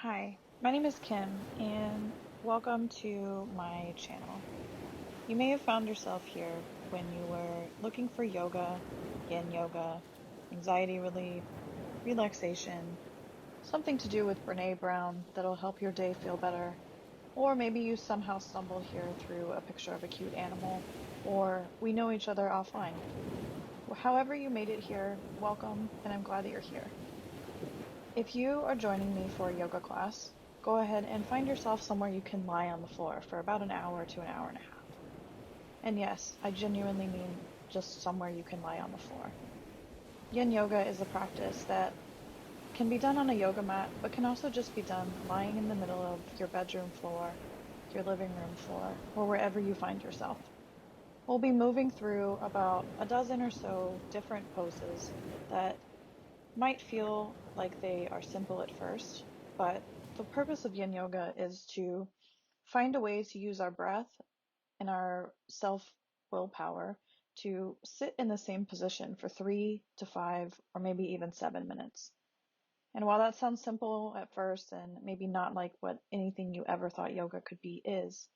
Hi, my name is Kim, and welcome to my channel. You may have found yourself here when you were looking for yoga, yin yoga, anxiety relief, relaxation, something to do with Brene Brown that'll help your day feel better, or maybe you somehow stumbled here through a picture of a cute animal, or we know each other offline. However you made it here, welcome, and I'm glad that you're here. If you are joining me for a yoga class, go ahead and find yourself somewhere you can lie on the floor for about an hour to an hour and a half. And yes, I genuinely mean just somewhere you can lie on the floor. Yin yoga is a practice that can be done on a yoga mat, but can also just be done lying in the middle of your bedroom floor, your living room floor, or wherever you find yourself. We'll be moving through about a dozen or so different poses that might feel like they are simple at first, but the purpose of yin yoga is to find a way to use our breath and our self willpower to sit in the same position for 3 to 5 or maybe even 7 minutes. And while that sounds simple at first and maybe not like what anything you ever thought yoga could be is,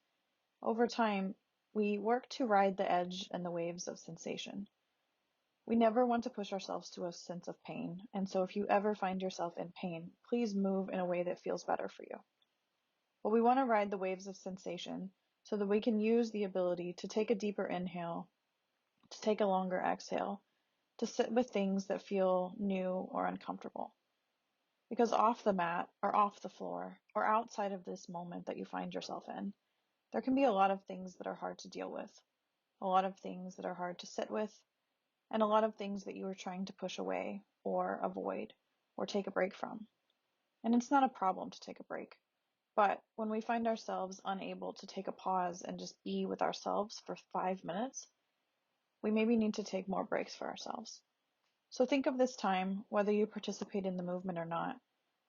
over time, we work to ride the edge and the waves of sensation. We never want to push ourselves to a sense of pain, and so if you ever find yourself in pain, please move in a way that feels better for you. But we want to ride the waves of sensation so that we can use the ability to take a deeper inhale, to take a longer exhale, to sit with things that feel new or uncomfortable. Because off the mat, or off the floor, or outside of this moment that you find yourself in, there can be a lot of things that are hard to deal with, a lot of things that are hard to sit with, and a lot of things that you are trying to push away or avoid or take a break from. And it's not a problem to take a break. But when we find ourselves unable to take a pause and just be with ourselves for 5 minutes, we maybe need to take more breaks for ourselves. So think of this time, whether you participate in the movement or not,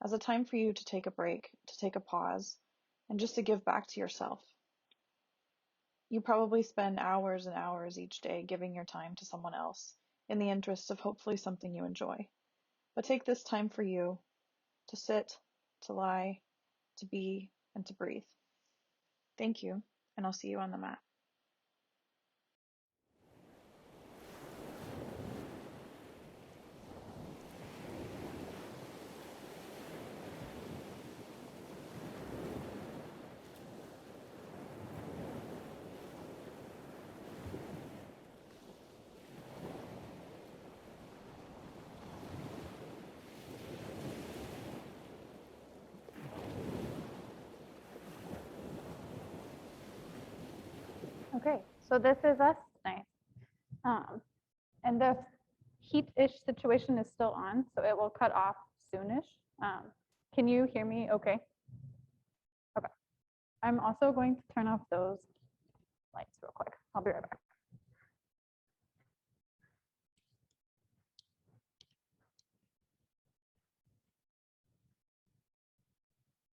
as a time for you to take a break, to take a pause, and just to give back to yourself. You probably spend hours and hours each day giving your time to someone else in the interest of hopefully something you enjoy. But take this time for you to sit, to lie, to be, and to breathe. Thank you, and I'll see you on the mat. Okay, so this is us tonight. And the heat-ish situation is still on, so it will cut off soonish. Can you hear me okay? Okay. I'm also going to turn off those lights real quick. I'll be right back.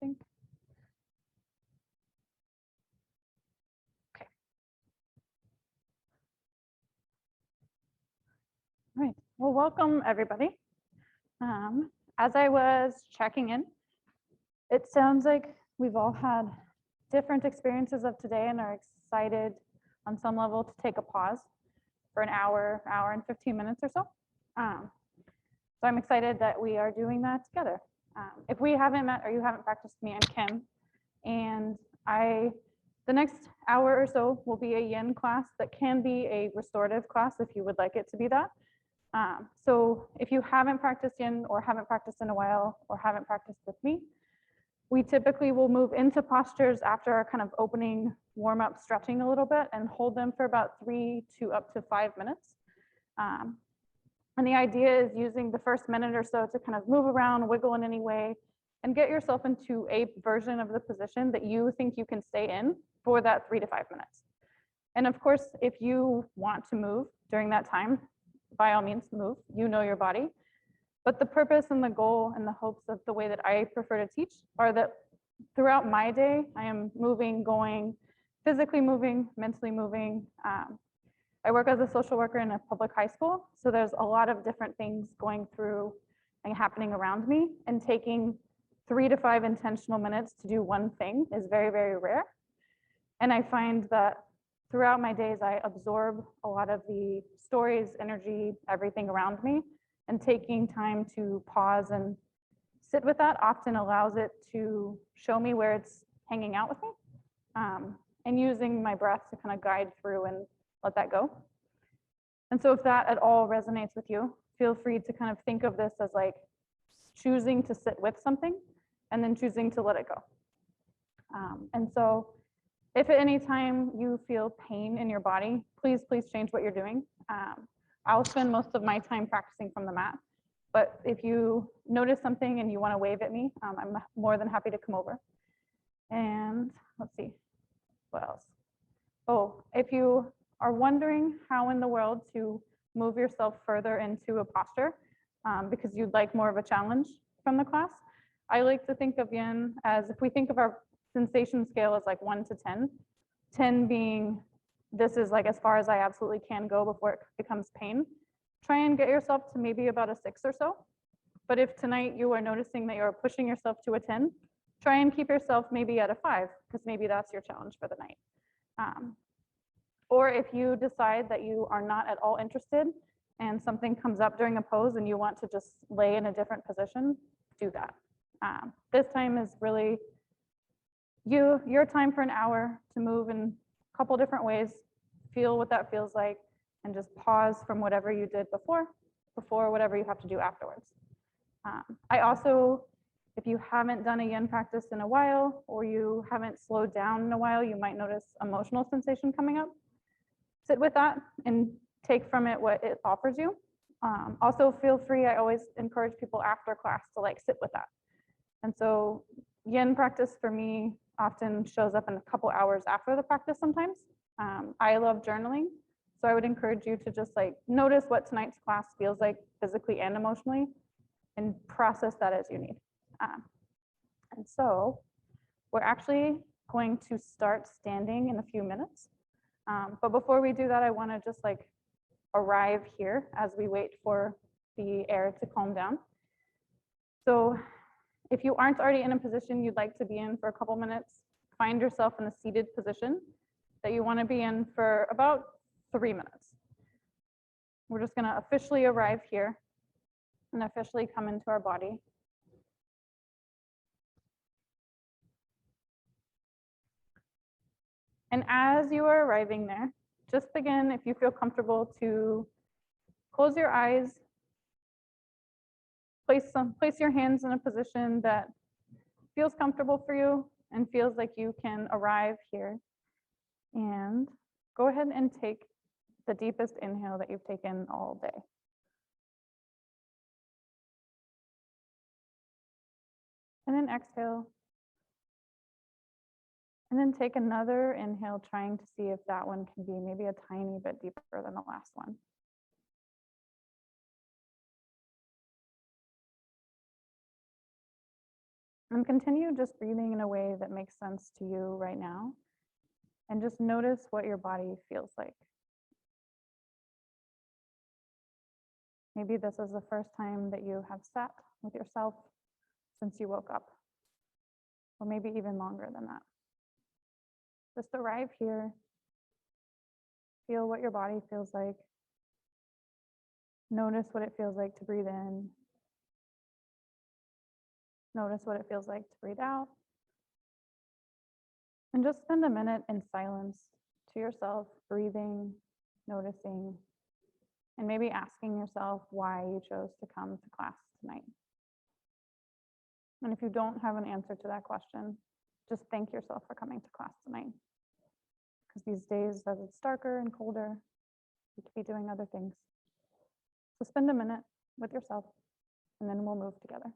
Okay. All right. Well, welcome everybody. As I was checking in, it sounds like we've all had different experiences of today and are excited on some level to take a pause for an hour and 15 minutes or so. So I'm excited that we are doing that together. If we haven't met or you haven't practiced me, I'm Kim, and the next hour or so will be a yin class that can be a restorative class if you would like it to be that. So if you haven't practiced yin or haven't practiced in a while or haven't practiced with me, we typically will move into postures after our kind of opening warm up stretching a little bit and hold them for about 3 to up to 5 minutes. And the idea is using the first minute or so to kind of move around, wiggle in any way, and get yourself into a version of the position that you think you can stay in for that 3 to 5 minutes. And of course, if you want to move during that time, by all means move, you know your body. But the purpose and the goal and the hopes of the way that I prefer to teach are that throughout my day, I am moving, going, physically moving, mentally moving. I work as a social worker in a public high school, so there's a lot of different things going through and happening around me, and taking 3 to 5 intentional minutes to do one thing is very, very rare. And I find that throughout my days, I absorb a lot of the stories, energy, everything around me. And taking time to pause and sit with that often allows it to show me where it's hanging out with me, and using my breath to kind of guide through and let that go. And so if that at all resonates with you, feel free to kind of think of this as like choosing to sit with something and then choosing to let it go. And so if at any time you feel pain in your body, please change what you're doing. I'll spend most of my time practicing from the mat. But if you notice something and you want to wave at me, I'm more than happy to come over. And let's see, what else? Oh, if you are wondering how in the world to move yourself further into a posture, because you'd like more of a challenge from the class, I like to think of yin as, if we think of our sensation scale as like 1 to 10, 10 being this is like as far as I absolutely can go before it becomes pain. Try and get yourself to maybe about a 6 or so. But if tonight you are noticing that you're pushing yourself to a 10, try and keep yourself maybe at a 5, because maybe that's your challenge for the night. Or if you decide that you are not at all interested and something comes up during a pose and you want to just lay in a different position, do that. This time is really your time for an hour to move in a couple different ways, feel what that feels like, and just pause from whatever you did before whatever you have to do afterwards. I also, if you haven't done a yin practice in a while, or you haven't slowed down in a while, you might notice emotional sensation coming up. Sit with that and take from it what it offers you. Also feel free, I always encourage people after class to like sit with that. And so yin practice for me often shows up in a couple hours after the practice sometimes. I love journaling, so I would encourage you to just like notice what tonight's class feels like physically and emotionally, and process that as you need. And so we're actually going to start standing in a few minutes. But before we do that, I want to just like arrive here as we wait for the air to calm down. So if you aren't already in a position you'd like to be in for a couple minutes, find yourself in a seated position that you want to be in for about 3 minutes. We're just going to officially arrive here and officially come into our body. And as you are arriving there, just begin, if you feel comfortable, to close your eyes, place your hands in a position that feels comfortable for you and feels like you can arrive here. And go ahead and take the deepest inhale that you've taken all day. And then exhale. And then take another inhale, trying to see if that one can be maybe a tiny bit deeper than the last one. And continue just breathing in a way that makes sense to you right now. And just notice what your body feels like. Maybe this is the first time that you have sat with yourself since you woke up, or maybe even longer than that. Just arrive here, feel what your body feels like. Notice what it feels like to breathe in. Notice what it feels like to breathe out. And just spend a minute in silence to yourself, breathing, noticing, and maybe asking yourself why you chose to come to class tonight. And if you don't have an answer to that question, just thank yourself for coming to class tonight. Because these days, as it's darker and colder, you could be doing other things. So spend a minute with yourself, and then we'll move together.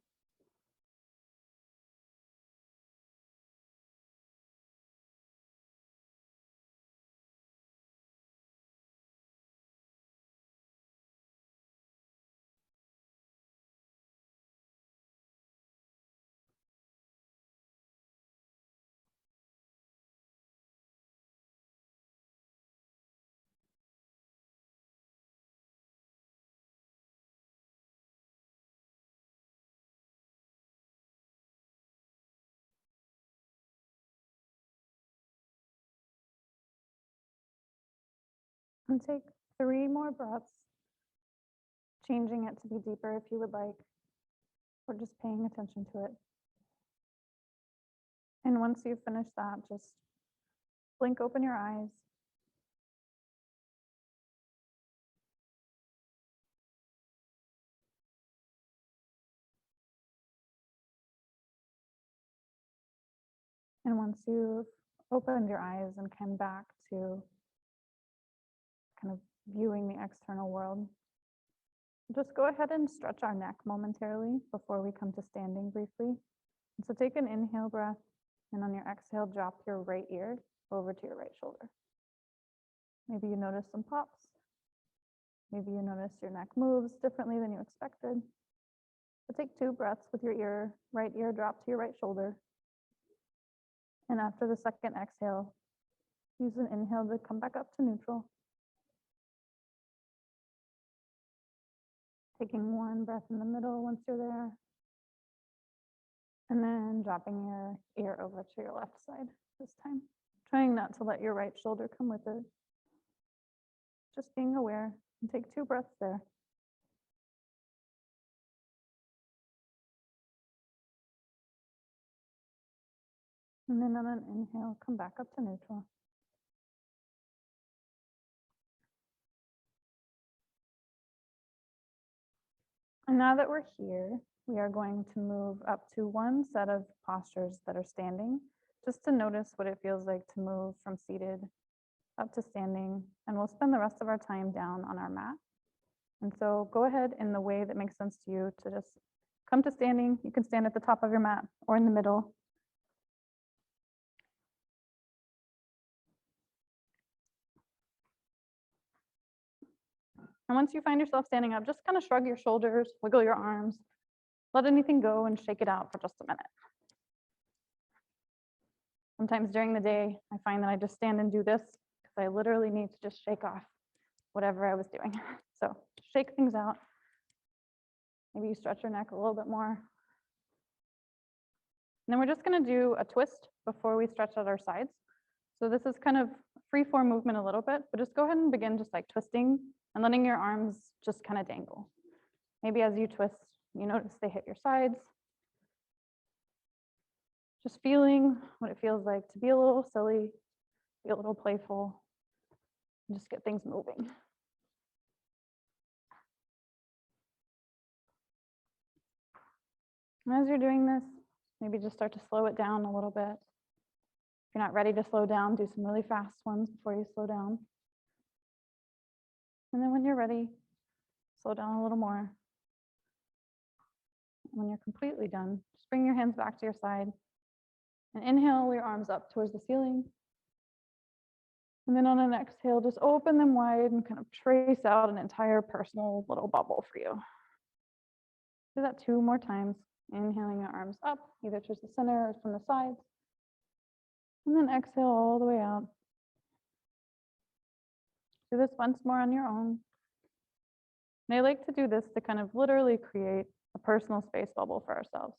And take 3 more breaths, changing it to be deeper if you would like, or just paying attention to it. And once you've finished that, just blink open your eyes. And once you've opened your eyes and come back to kind of viewing the external world, just go ahead and stretch our neck momentarily before we come to standing briefly. And so take an inhale breath, and on your exhale, drop your right ear over to your right shoulder. Maybe you notice some pops. Maybe you notice your neck moves differently than you expected. But take 2 breaths with your right ear drop to your right shoulder. And after the second exhale, use an inhale to come back up to neutral. Taking 1 breath in the middle once you're there. And then dropping your ear over to your left side this time. Trying not to let your right shoulder come with it. Just being aware, and take 2 breaths there. And then on an inhale, come back up to neutral. And now that we're here, we are going to move up to 1 set of postures that are standing, just to notice what it feels like to move from seated up to standing. And we'll spend the rest of our time down on our mat. And so go ahead in the way that makes sense to you to just come to standing. You can stand at the top of your mat or in the middle. And once you find yourself standing up, just kind of shrug your shoulders, wiggle your arms, let anything go and shake it out for just a minute. Sometimes during the day, I find that I just stand and do this because I literally need to just shake off whatever I was doing. So shake things out. Maybe you stretch your neck a little bit more. And then we're just going to do a twist before we stretch out our sides. So this is kind of free form movement a little bit, but just go ahead and begin just like twisting and letting your arms just kind of dangle. Maybe as you twist, you notice they hit your sides. Just feeling what it feels like to be a little silly, be a little playful, and just get things moving. And as you're doing this, maybe just start to slow it down a little bit. If you're not ready to slow down, do some really fast ones before you slow down. And then when you're ready, slow down a little more. When you're completely done, just bring your hands back to your side and inhale your arms up towards the ceiling. And then on an exhale, just open them wide and kind of trace out an entire personal little bubble for you. Do that 2 more times. Inhaling your arms up, either towards the center or from the sides. And then exhale all the way out. Do this once more on your own. And I like to do this to kind of literally create a personal space bubble for ourselves,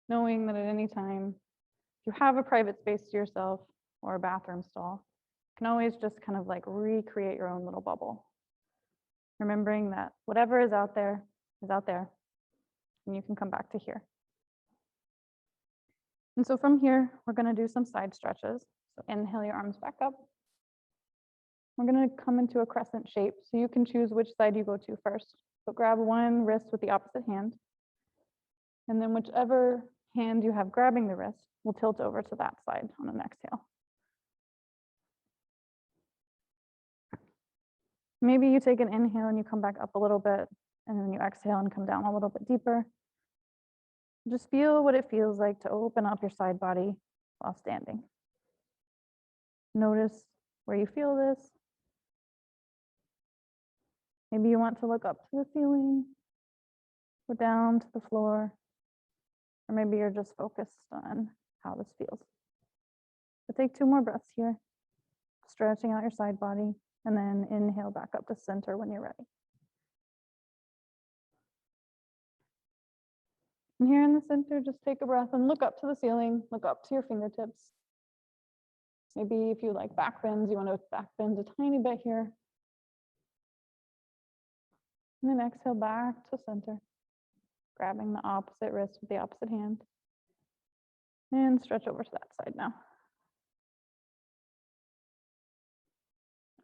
knowing that at any time, if you have a private space to yourself or a bathroom stall, you can always just kind of like recreate your own little bubble. Remembering that whatever is out there, and you can come back to here. And so from here, we're going to do some side stretches. So inhale your arms back up. We're going to come into a crescent shape. So you can choose which side you go to first. But grab one wrist with the opposite hand. And then whichever hand you have grabbing the wrist will tilt over to that side on an exhale. Maybe you take an inhale and you come back up a little bit, and then you exhale and come down a little bit deeper. Just feel what it feels like to open up your side body while standing. Notice where you feel this. Maybe you want to look up to the ceiling or down to the floor, or maybe you're just focused on how this feels. So take 2 more breaths here, stretching out your side body, and then inhale back up to center when you're ready. And here in the center, just take a breath and look up to the ceiling, look up to your fingertips. Maybe if you like back bends, you want to back bend a tiny bit here. And then exhale back to center, grabbing the opposite wrist with the opposite hand. And stretch over to that side now.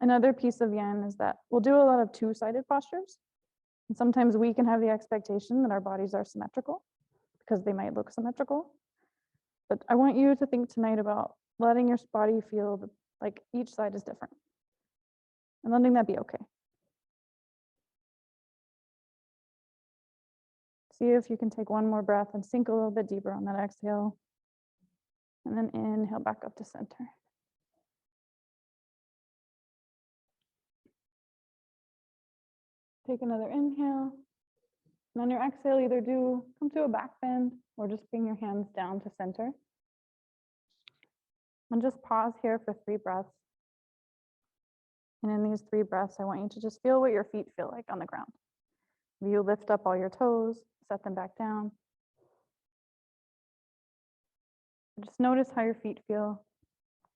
Another piece of yin is that we'll do a lot of two-sided postures. And sometimes we can have the expectation that our bodies are symmetrical because they might look symmetrical. But I want you to think tonight about letting your body feel like each side is different and letting that be okay. See if you can take one more breath and sink a little bit deeper on that exhale. And then inhale back up to center. Take another inhale. And on your exhale, either come to a back bend or just bring your hands down to center. And just pause here for 3 breaths. And in these 3 breaths, I want you to just feel what your feet feel like on the ground. You lift up all your toes, set them back down. Just notice how your feet feel.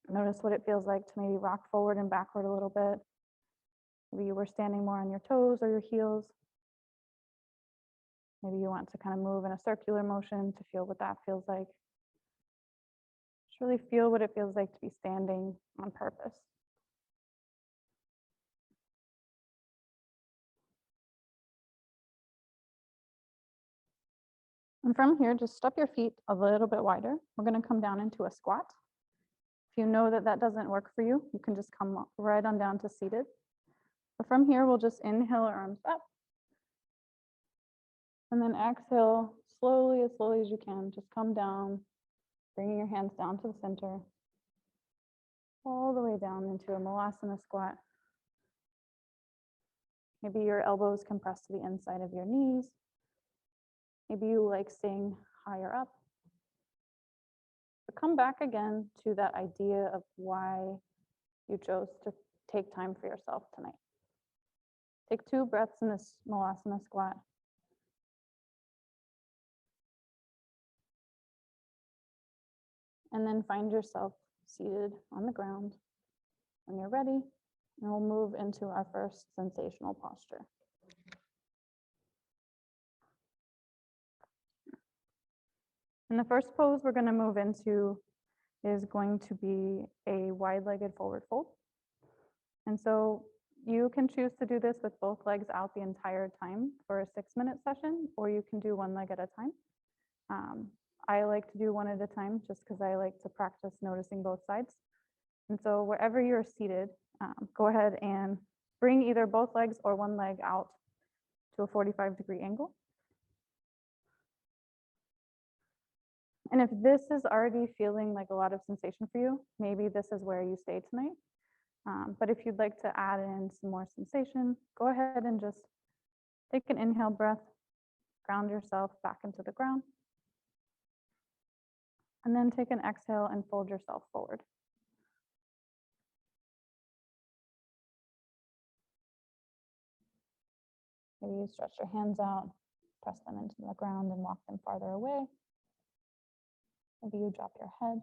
Notice what it feels like to maybe rock forward and backward a little bit. Maybe you were standing more on your toes or your heels. Maybe you want to kind of move in a circular motion to feel what that feels like. Just really feel what it feels like to be standing on purpose. And from here, just step your feet a little bit wider. We're going to come down into a squat. If you know that that doesn't work for you, you can just come right on down to seated. But from here, we'll just inhale our arms up. And then exhale slowly as you can. Just come down, bringing your hands down to the center. All the way down into a Malasana squat. Maybe your elbows can press to the inside of your knees. Maybe you like staying higher up. But come back again to that idea of why you chose to take time for yourself tonight. Take 2 breaths in this Malasana squat. And then find yourself seated on the ground. When you're ready, and we'll move into our first sensational posture. And the first pose we're going to move into is going to be a wide-legged forward fold. And so you can choose to do this with both legs out the entire time for a 6-minute session, or you can do one leg at a time. I like to do one at a time just because I like to practice noticing both sides. And so wherever you're seated, go ahead and bring either both legs or one leg out to a 45-degree angle. And if this is already feeling like a lot of sensation for you, maybe this is where you stay tonight. But if you'd like to add in some more sensation, go ahead and just take an inhale breath, ground yourself back into the ground, and then take an exhale and fold yourself forward. Maybe you stretch your hands out, press them into the ground and walk them farther away. Maybe you drop your head.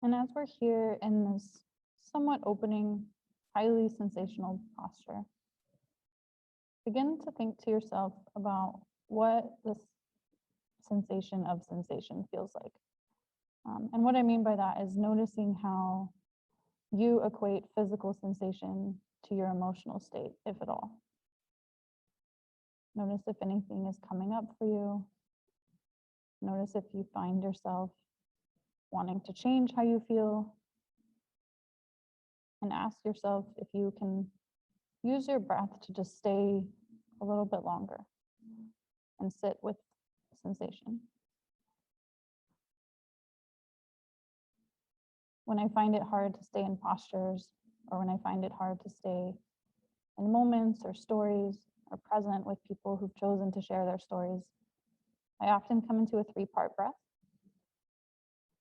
And as we're here in this somewhat opening, highly sensational posture, begin to think to yourself about what this sensation of sensation feels like. And what I mean by that is noticing how you equate physical sensation to your emotional state, if at all. Notice if anything is coming up for you. Notice if you find yourself wanting to change how you feel. And ask yourself if you can use your breath to just stay a little bit longer and sit with sensation. When I find it hard to stay in postures, or when I find it hard to stay in moments or stories or present with people who've chosen to share their stories, I often come into a 3-part breath.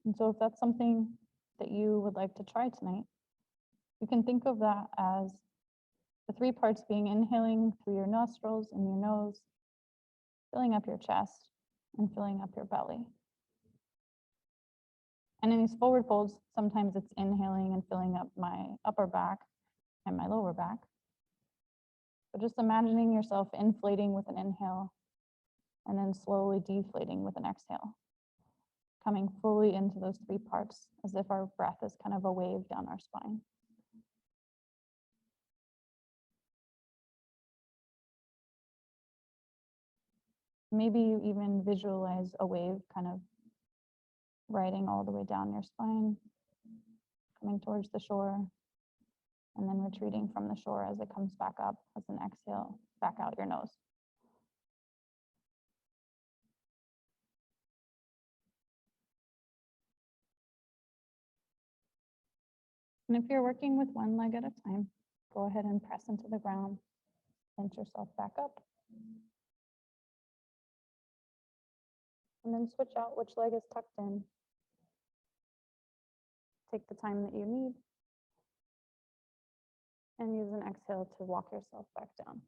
And so if that's something that you would like to try tonight, you can think of that as the three parts being inhaling through your nostrils and your nose, filling up your chest, and filling up your belly. And in these forward folds, sometimes it's inhaling and filling up my upper back and my lower back. But just imagining yourself inflating with an inhale and then slowly deflating with an exhale, coming fully into those three parts as if our breath is kind of a wave down our spine. Maybe you even visualize a wave kind of riding all the way down your spine, coming towards the shore, and then retreating from the shore as it comes back up as an exhale, back out your nose. And if you're working with one leg at a time, go ahead and press into the ground, pinch yourself back up. And then switch out which leg is tucked in. Take the time that you need. And use an exhale to walk yourself back down.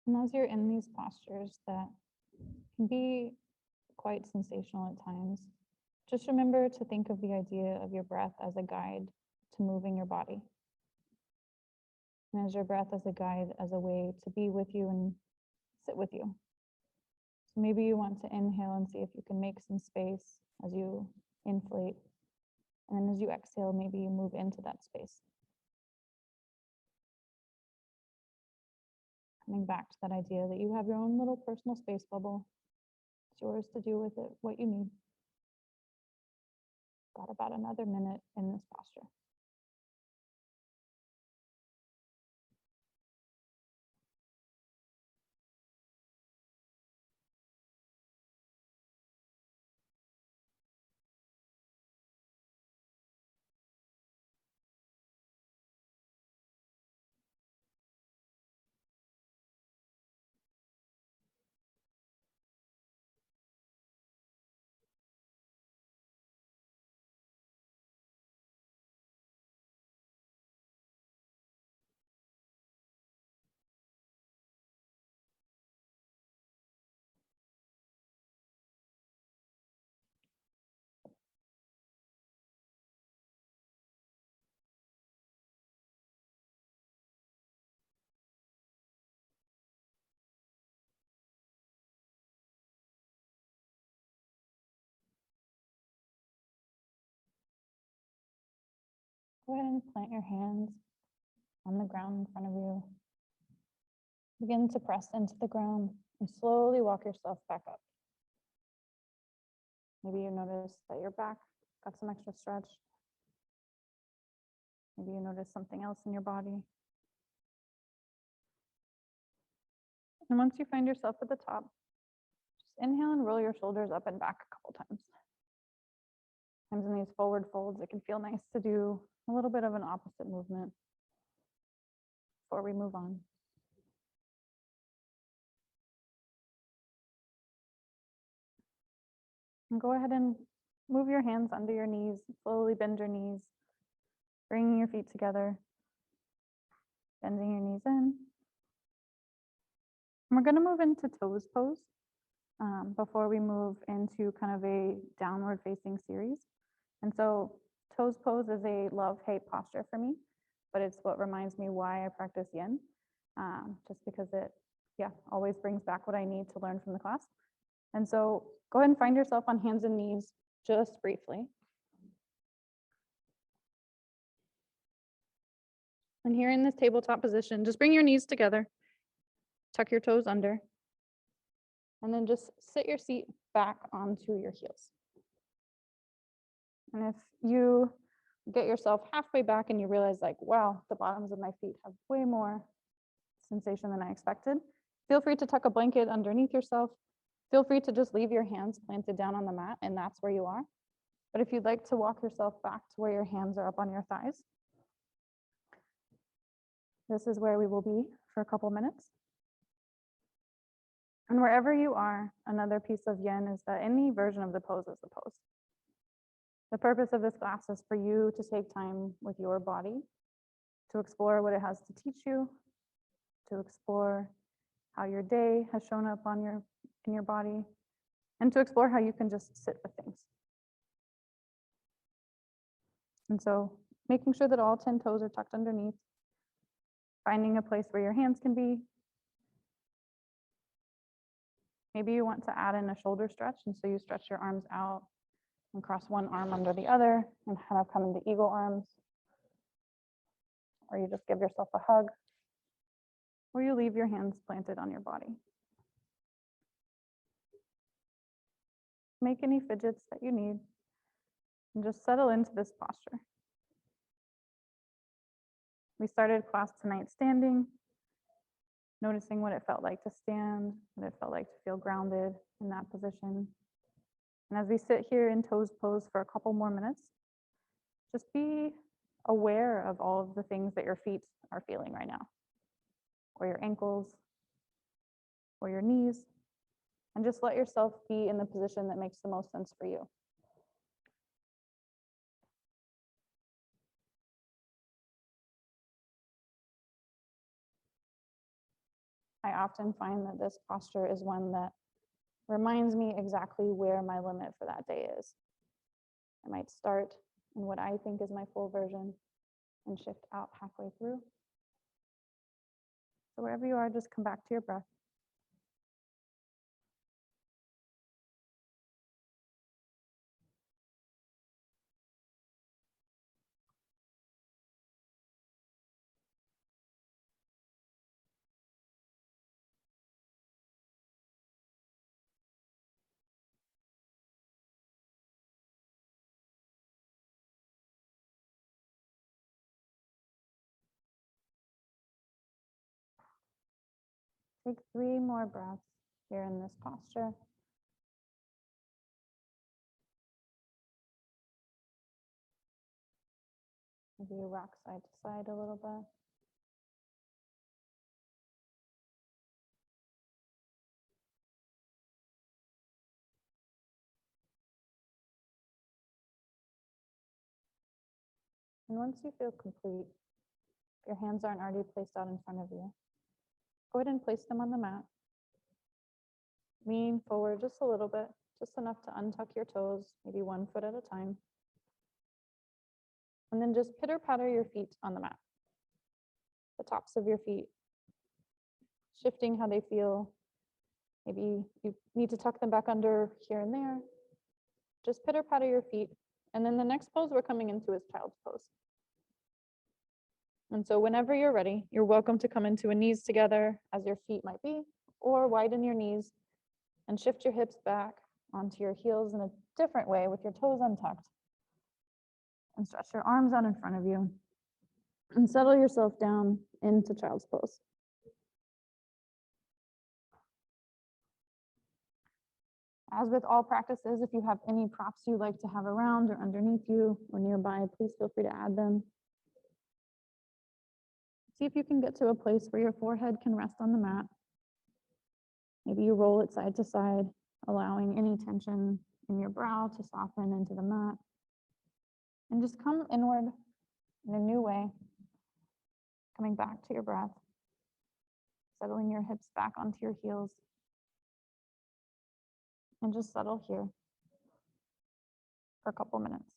And as you're in these postures that can be quite sensational at times, just remember to think of the idea of your breath as a guide to moving your body. And as your breath as a guide, as a way to be with you and sit with you. So maybe you want to inhale and see if you can make some space as you inflate. And then as you exhale, maybe you move into that space. Coming back to that idea that you have your own little personal space bubble. It's yours to do with it what you need. Got about another minute in this posture. Go ahead and plant your hands on the ground in front of you. Begin to press into the ground and slowly walk yourself back up. Maybe you notice that your back got some extra stretch. Maybe you notice something else in your body. And once you find yourself at the top, just inhale and roll your shoulders up and back a couple times. Sometimes in these forward folds, it can feel nice to do a little bit of an opposite movement before we move on. And go ahead and move your hands under your knees, slowly bend your knees, bringing your feet together, bending your knees in. And we're going to move into toes pose before we move into kind of a downward facing series. And so toes pose is a love-hate posture for me, but it's what reminds me why I practice yin, just because it, always brings back what I need to learn from the class. And so go ahead and find yourself on hands and knees, just briefly. And here in this tabletop position, just bring your knees together, tuck your toes under, and then just sit your seat back onto your heels. And if you get yourself halfway back and you realize like, wow, the bottoms of my feet have way more sensation than I expected, feel free to tuck a blanket underneath yourself. Feel free to just leave your hands planted down on the mat and that's where you are. But if you'd like to walk yourself back to where your hands are up on your thighs, this is where we will be for a couple minutes. And wherever you are, another piece of yin is that any version of the pose is the pose. The purpose of this class is for you to take time with your body, to explore what it has to teach you, to explore how your day has shown up in your body, and to explore how you can just sit with things. And so making sure that all 10 toes are tucked underneath, finding a place where your hands can be. Maybe you want to add in a shoulder stretch, and so you stretch your arms out and cross one arm under the other and kind of come into eagle arms. Or you just give yourself a hug, or you leave your hands planted on your body. Make any fidgets that you need and just settle into this posture. We started class tonight standing, noticing what it felt like to stand, what it felt like to feel grounded in that position. And as we sit here in toes pose for a couple more minutes, just be aware of all of the things that your feet are feeling right now, or your ankles, or your knees, and just let yourself be in the position that makes the most sense for you. I often find that this posture is one that reminds me exactly where my limit for that day is. I might start in what I think is my full version and shift out halfway through. So wherever you are, just come back to your breath. Take 3 more breaths here in this posture. Maybe you rock side to side a little bit. And once you feel complete, if your hands aren't already placed out in front of you, go ahead and place them on the mat. Lean forward just a little bit, just enough to untuck your toes, maybe 1 foot at a time. And then just pitter patter your feet on the mat. The tops of your feet, shifting how they feel. Maybe you need to tuck them back under here and there. Just pitter patter your feet. And then the next pose we're coming into is child's pose. And so whenever you're ready, you're welcome to come into a knees together as your feet might be, or widen your knees and shift your hips back onto your heels in a different way with your toes untucked. And stretch your arms out in front of you and settle yourself down into child's pose. As with all practices, if you have any props you'd like to have around or underneath you or nearby, please feel free to add them. See if you can get to a place where your forehead can rest on the mat. Maybe you roll it side to side, allowing any tension in your brow to soften into the mat. And just come inward in a new way, coming back to your breath, settling your hips back onto your heels. And just settle here for a couple minutes.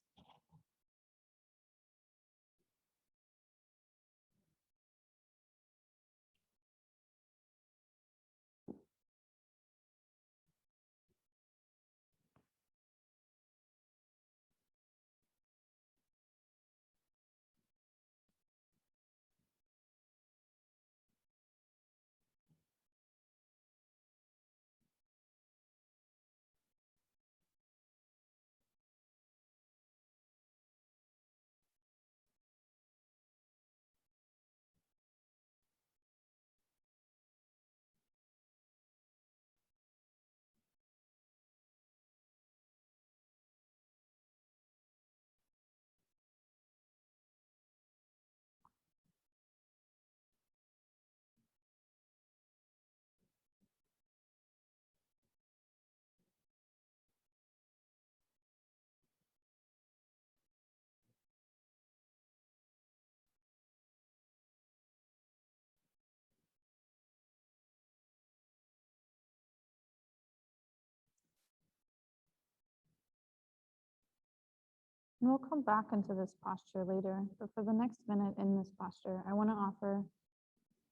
And we'll come back into this posture later, but for the next minute in this posture, I want to offer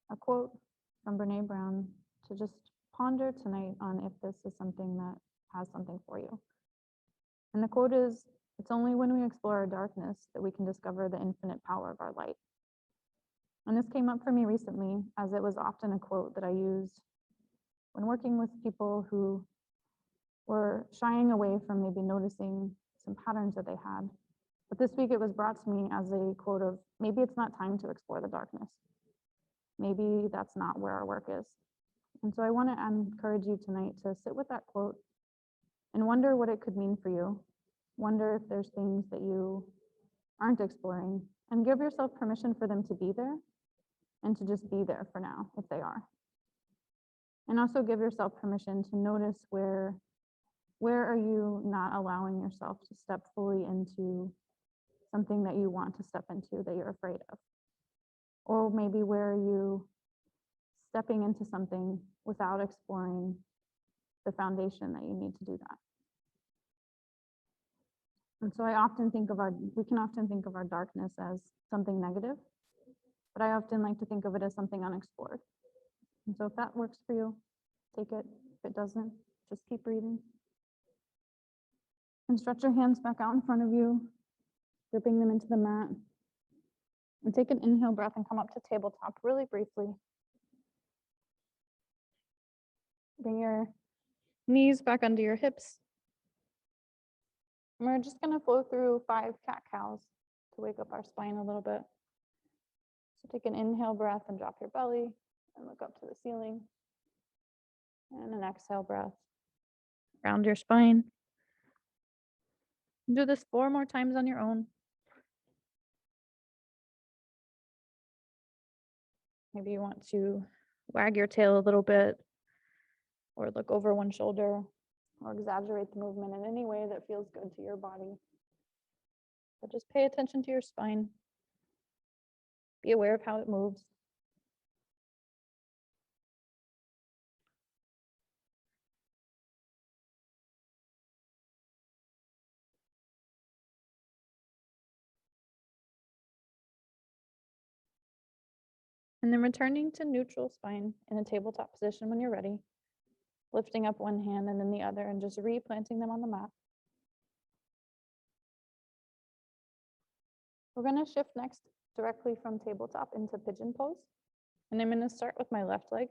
a quote from Brene Brown to just ponder tonight on if this is something that has something for you. And the quote is, "It's only when we explore our darkness that we can discover the infinite power of our light." And this came up for me recently, as it was often a quote that I used when working with people who were shying away from maybe noticing some patterns that they had. But this week it was brought to me as a quote of, maybe it's not time to explore the darkness. Maybe that's not where our work is. And so I want to encourage you tonight to sit with that quote and wonder what it could mean for you. Wonder if there's things that you aren't exploring, and give yourself permission for them to be there and to just be there for now if they are. And also give yourself permission to notice where are you not allowing yourself to step fully into something that you want to step into that you're afraid of. Or maybe where are you stepping into something without exploring the foundation that you need to do that. And so we can often think of our darkness as something negative, but I often like to think of it as something unexplored. And so if that works for you, take it. If it doesn't, just keep breathing. And stretch your hands back out in front of you, gripping them into the mat. And take an inhale breath and come up to tabletop really briefly. Bring your knees back under your hips. And we're just going to flow through 5 cat-cows to wake up our spine a little bit. So take an inhale breath and drop your belly and look up to the ceiling. And an exhale breath. Round your spine. Do this 4 more times on your own. Maybe you want to wag your tail a little bit, or look over one shoulder, or exaggerate the movement in any way that feels good to your body. But just pay attention to your spine. Be aware of how it moves. And then returning to neutral spine in a tabletop position when you're ready. Lifting up one hand and then the other and just replanting them on the mat. We're going to shift next directly from tabletop into pigeon pose. And I'm going to start with my left leg.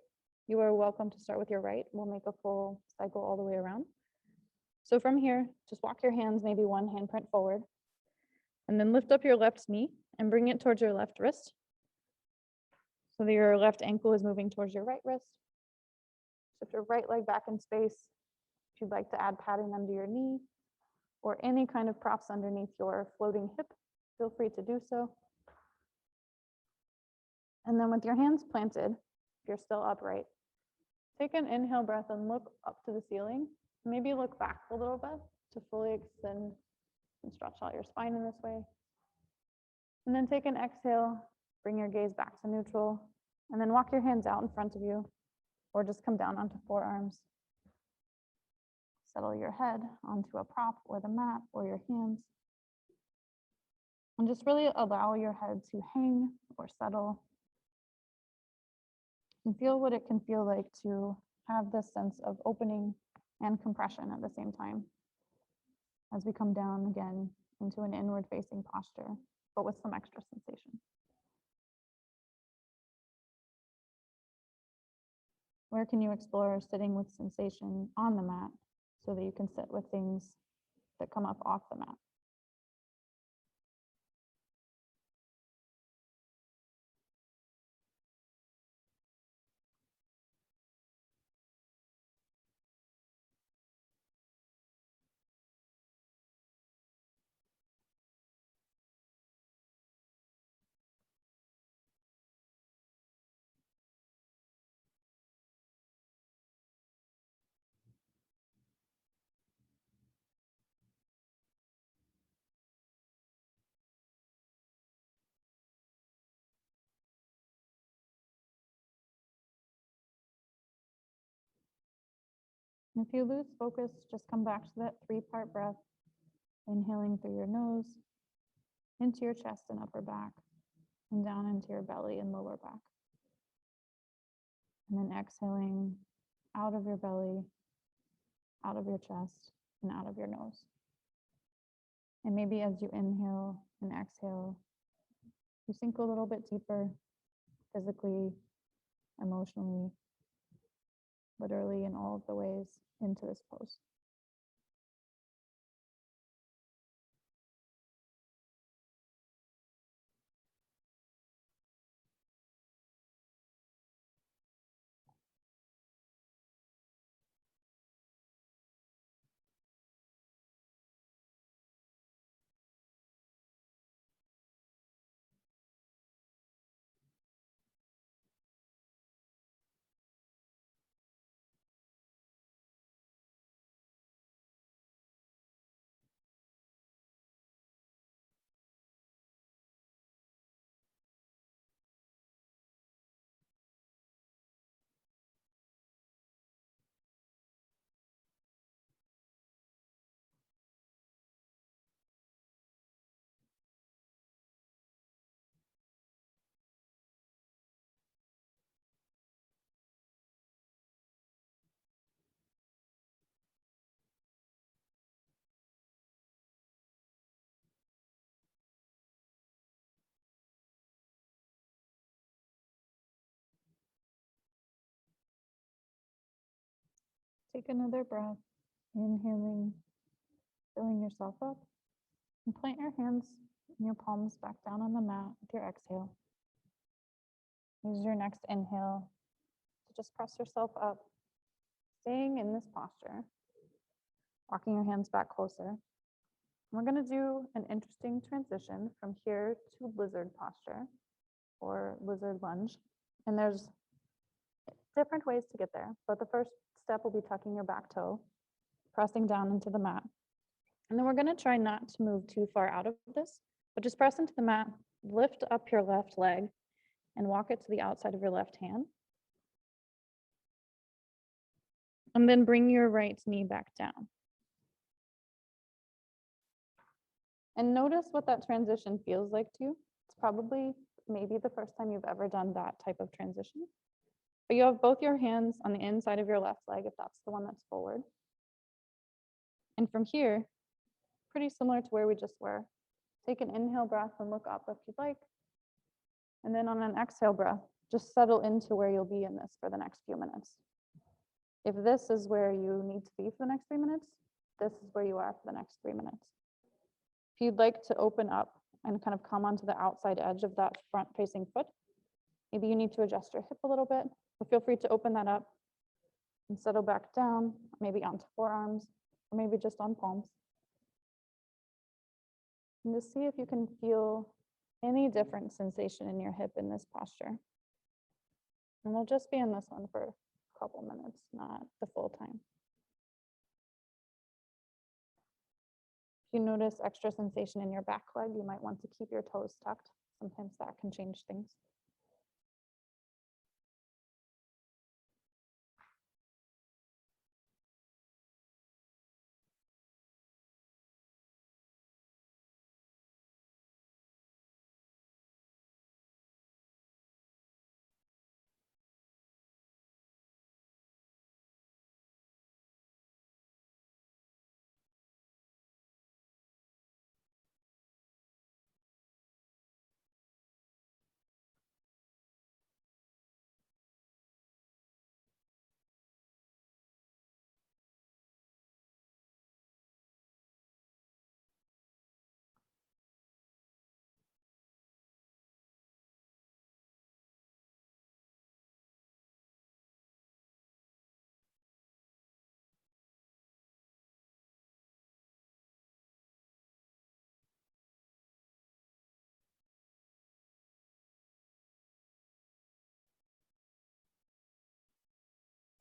You are welcome to start with your right. We'll make a full cycle all the way around. So from here, just walk your hands, maybe one handprint forward. And then lift up your left knee and bring it towards your left wrist, so that your left ankle is moving towards your right wrist. Shift your right leg back in space. If you'd like to add padding under your knee or any kind of props underneath your floating hip, feel free to do so. And then with your hands planted, if you're still upright, take an inhale breath and look up to the ceiling. Maybe look back a little bit to fully extend and stretch out your spine in this way. And then take an exhale, bring your gaze back to neutral, and then walk your hands out in front of you, or just come down onto forearms. Settle your head onto a prop or the mat or your hands. And just really allow your head to hang or settle. And feel what it can feel like to have this sense of opening and compression at the same time, as we come down again into an inward facing posture, but with some extra sensation. Where can you explore sitting with sensation on the mat so that you can sit with things that come up off the mat? If you lose focus, just come back to that 3-part breath. Inhaling through your nose, into your chest and upper back, and down into your belly and lower back. And then exhaling out of your belly, out of your chest, and out of your nose. And maybe as you inhale and exhale, you sink a little bit deeper, physically, emotionally, literally in all of the ways into this pose. Take another breath, inhaling, filling yourself up, and plant your hands and your palms back down on the mat with your exhale. Use your next inhale to just press yourself up, staying in this posture, walking your hands back closer. We're going to do an interesting transition from here to lizard posture or lizard lunge. And there's different ways to get there, but the first step will be tucking your back toe, pressing down into the mat. And then we're going to try not to move too far out of this, but just press into the mat, lift up your left leg, and walk it to the outside of your left hand. And then bring your right knee back down. And notice what that transition feels like to you. It's probably maybe the first time you've ever done that type of transition. But you have both your hands on the inside of your left leg, if that's the one that's forward. And from here, pretty similar to where we just were. Take an inhale breath and look up if you'd like. And then on an exhale breath, just settle into where you'll be in this for the next few minutes. If this is where you need to be for the next 3 minutes, this is where you are for the next 3 minutes. If you'd like to open up and kind of come onto the outside edge of that front facing foot, maybe you need to adjust your hip a little bit, but feel free to open that up and settle back down, maybe onto forearms, or maybe just on palms. And just see if you can feel any different sensation in your hip in this posture. And we'll just be in this one for a couple minutes, not the full time. If you notice extra sensation in your back leg, you might want to keep your toes tucked. Sometimes that can change things.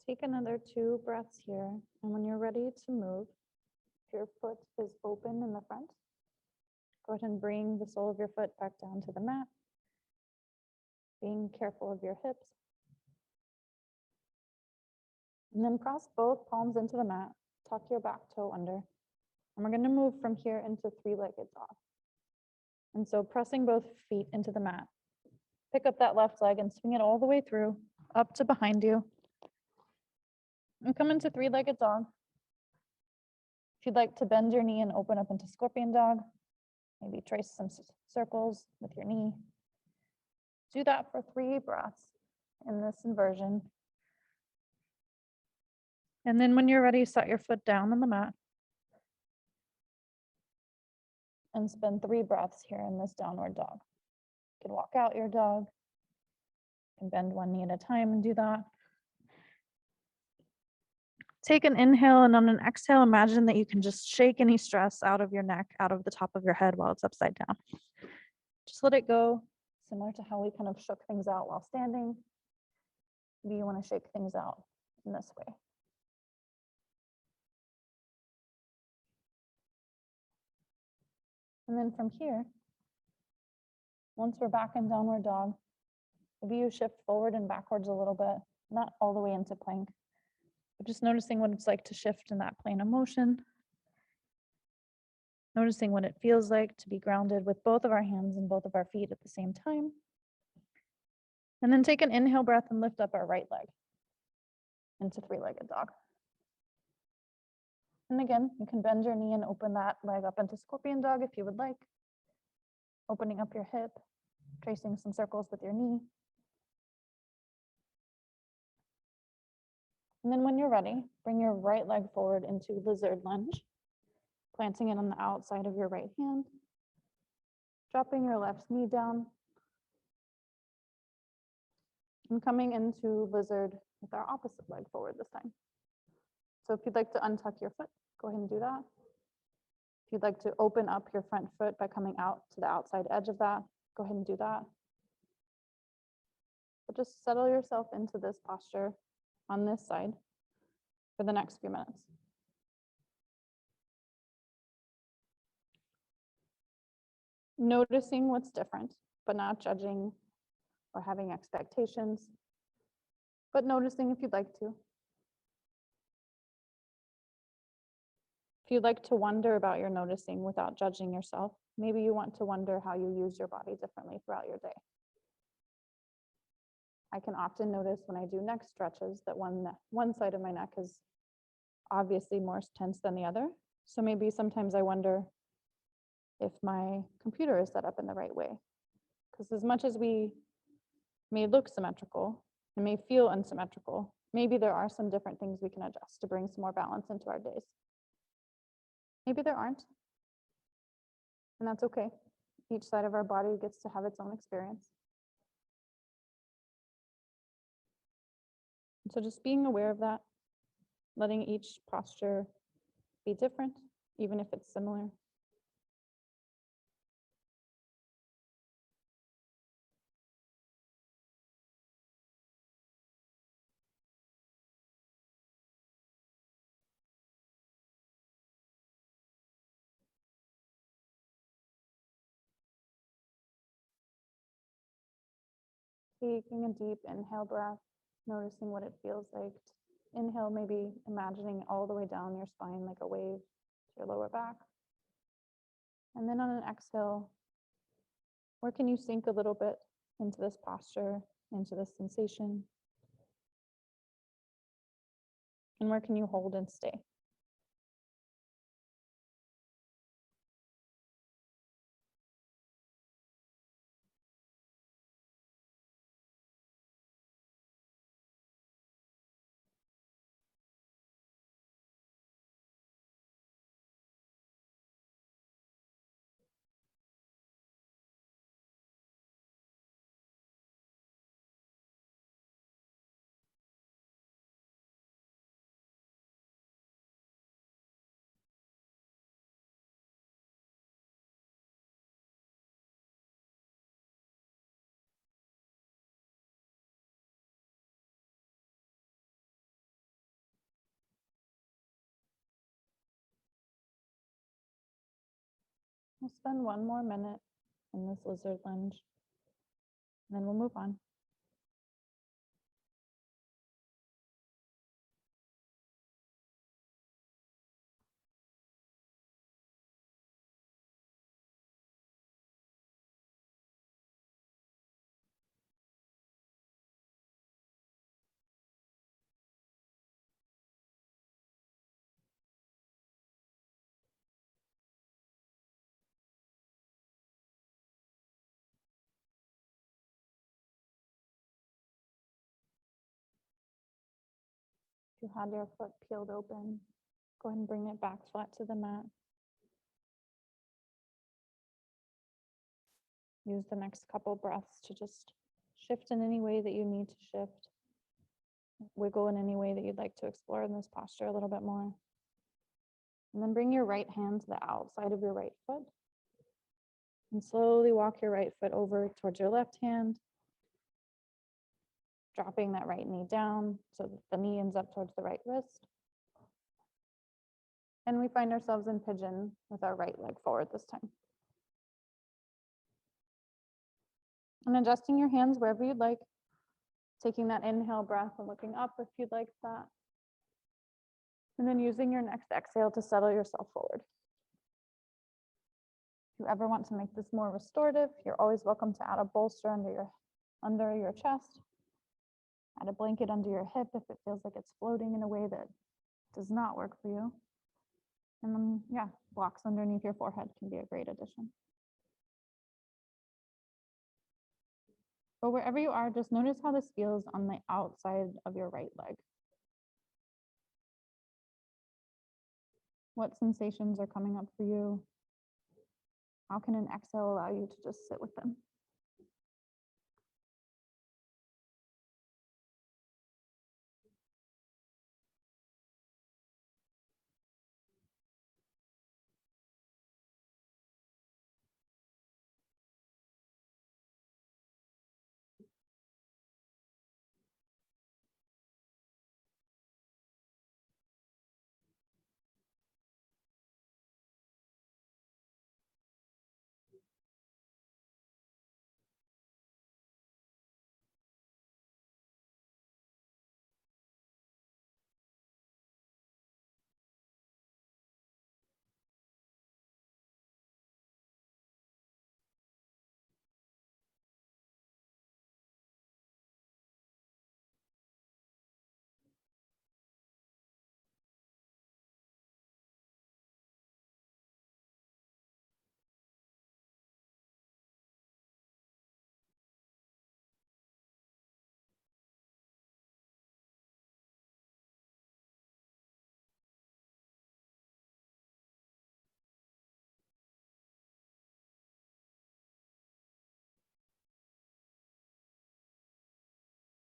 Take another 2 breaths here. And when you're ready to move, if your foot is open in the front, go ahead and bring the sole of your foot back down to the mat, being careful of your hips. And then cross both palms into the mat, tuck your back toe under, And we're going to move from here into three-legged dog. And so pressing both feet into the mat. Pick up that left leg and swing it all the way through, up to behind you. And come into three-legged dog. If you'd like to bend your knee and open up into scorpion dog, maybe trace some circles with your knee. Do that for 3 breaths in this inversion. And then when you're ready, set your foot down on the mat. And spend 3 breaths here in this downward dog. You can walk out your dog. You can bend one knee at a time and do that. Take an inhale, and on an exhale, imagine that you can just shake any stress out of your neck, out of the top of your head while it's upside down. Just let it go, similar to how we kind of shook things out while standing. Maybe you want to shake things out in this way. And then from here, once we're back in downward dog, maybe you shift forward and backwards a little bit, not all the way into plank, but just noticing what it's like to shift in that plane of motion. Noticing what it feels like to be grounded with both of our hands and both of our feet at the same time. And then take an inhale breath and lift up our right leg into three-legged dog. And again, you can bend your knee and open that leg up into scorpion dog if you would like. Opening up your hip, tracing some circles with your knee. And then when you're ready, bring your right leg forward into lizard lunge, planting it on the outside of your right hand, dropping your left knee down, and coming into lizard with our opposite leg forward this time. So if you'd like to untuck your foot, go ahead and do that. If you'd like to open up your front foot by coming out to the outside edge of that, go ahead and do that. But just settle yourself into this posture on this side for the next few minutes. Noticing what's different, but not judging or having expectations, but noticing if you'd like to. If you'd like to wonder about your noticing without judging yourself, maybe you want to wonder how you use your body differently throughout your day. I can often notice when I do neck stretches that one side of my neck is obviously more tense than the other. So maybe sometimes I wonder if my computer is set up in the right way. Because as much as we may look symmetrical and may feel unsymmetrical, maybe there are some different things we can adjust to bring some more balance into our days. Maybe there aren't, and that's okay. Each side of our body gets to have its own experience. And so just being aware of that, letting each posture be different, even if it's similar. Taking a deep inhale breath, noticing what it feels like. Inhale, maybe imagining all the way down your spine like a wave to your lower back. And then on an exhale, where can you sink a little bit into this posture, into this sensation? And where can you hold and stay? We'll spend one more minute in this lizard lunge, and then we'll move on. If you had your foot peeled open, go ahead and bring it back flat to the mat. Use the next couple breaths to just shift in any way that you need to shift. Wiggle in any way that you'd like to explore in this posture a little bit more. And then bring your right hand to the outside of your right foot. And slowly walk your right foot over towards your left hand, dropping that right knee down so that the knee ends up towards the right wrist. And we find ourselves in pigeon with our right leg forward this time. And adjusting your hands wherever you'd like, taking that inhale breath and looking up if you'd like that. And then using your next exhale to settle yourself forward. If you ever want to make this more restorative, you're always welcome to add a bolster under your chest. Add a blanket under your hip if it feels like it's floating in a way that does not work for you. And then, yeah, blocks underneath your forehead can be a great addition. But wherever you are, just notice how this feels on the outside of your right leg. What sensations are coming up for you? How can an exhale allow you to just sit with them?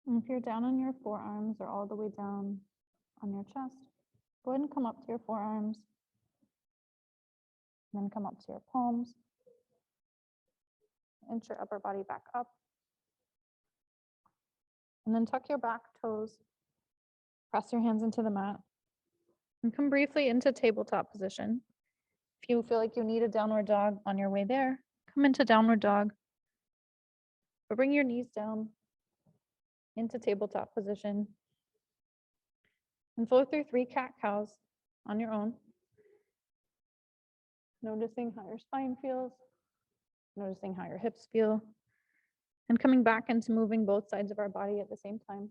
And if you're down on your forearms or all the way down on your chest, go ahead and come up to your forearms, and then come up to your palms. Inch your upper body back up. And then tuck your back toes. Press your hands into the mat. And come briefly into tabletop position. If you feel like you need a downward dog on your way there, come into downward dog. But bring your knees down into tabletop position. And flow through 3 cat-cows on your own. Noticing how your spine feels. Noticing how your hips feel. And coming back into moving both sides of our body at the same time.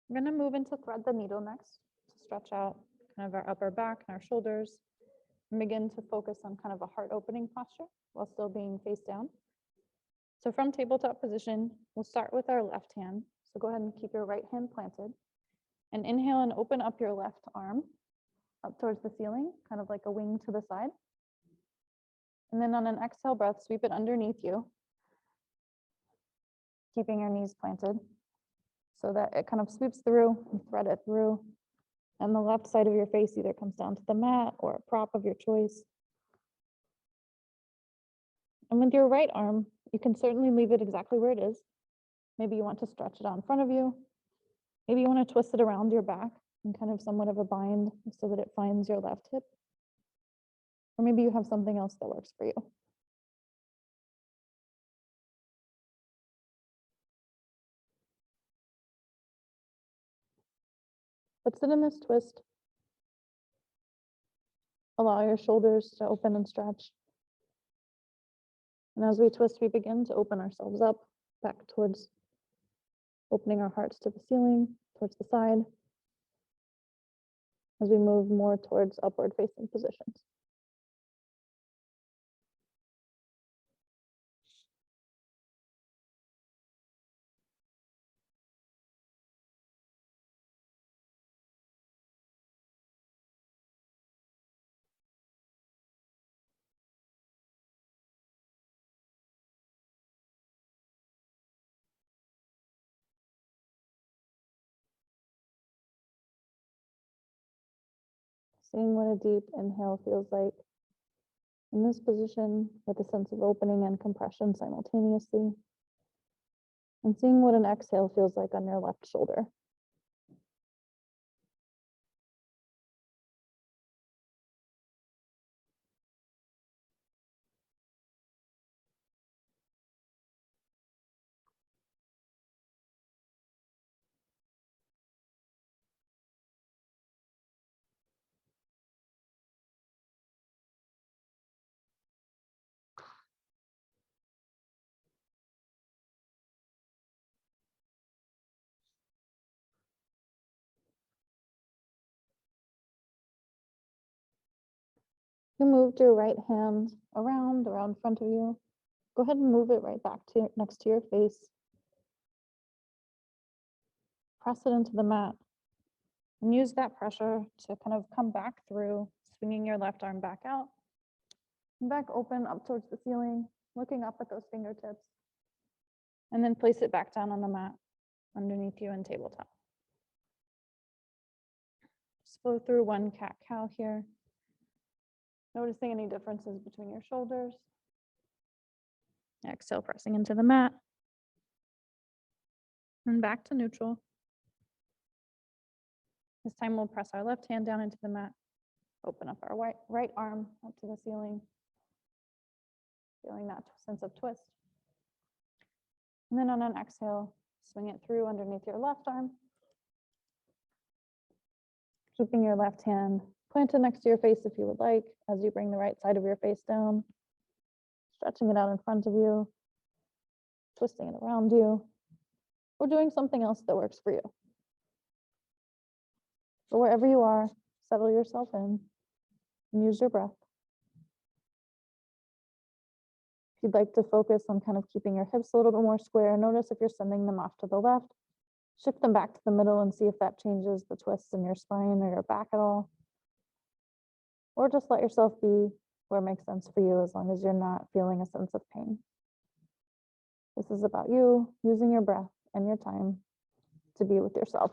We're going to move into thread the needle next to stretch out kind of our upper back and our shoulders and begin to focus on kind of a heart opening posture while still being face down. So from tabletop position, we'll start with our left hand. So go ahead and keep your right hand planted and inhale and open up your left arm up towards the ceiling, kind of like a wing to the side. And then on an exhale breath, sweep it underneath you, keeping your knees planted so that it kind of sweeps through and thread it through. And the left side of your face either comes down to the mat or a prop of your choice. And with your right arm, you can certainly leave it exactly where it is. Maybe you want to stretch it out in front of you. Maybe you want to twist it around your back in kind of somewhat of a bind so that it finds your left hip. Or maybe you have something else that works for you. But sit in this twist. Allow your shoulders to open and stretch. And as we twist, we begin to open ourselves up back towards opening our hearts to the ceiling, towards the side. as we move more towards upward facing positions. Seeing what a deep inhale feels like in this position with a sense of opening and compression simultaneously. And seeing what an exhale feels like on your left shoulder. You moved your right hand around front of you. Go ahead and move it right back to next to your face. Press it into the mat and use that pressure to kind of come back through, swinging your left arm back out and back open up towards the ceiling, looking up at those fingertips, and then place it back down on the mat underneath you in tabletop. Just flow through one cat-cow here. Noticing any differences between your shoulders. Exhale, pressing into the mat. And back to neutral. This time we'll press our left hand down into the mat. Open up our right arm up to the ceiling. Feeling that sense of twist. And then on an exhale, swing it through underneath your left arm. Keeping your left hand planted next to your face if you would like, as you bring the right side of your face down. Stretching it out in front of you. Twisting it around you. Or doing something else that works for you. But wherever you are, settle yourself in and use your breath. If you'd like to focus on kind of keeping your hips a little bit more square, notice if you're sending them off to the left, shift them back to the middle and see if that changes the twists in your spine or your back at all. Or just let yourself be where it makes sense for you as long as you're not feeling a sense of pain. This is about you using your breath and your time to be with yourself.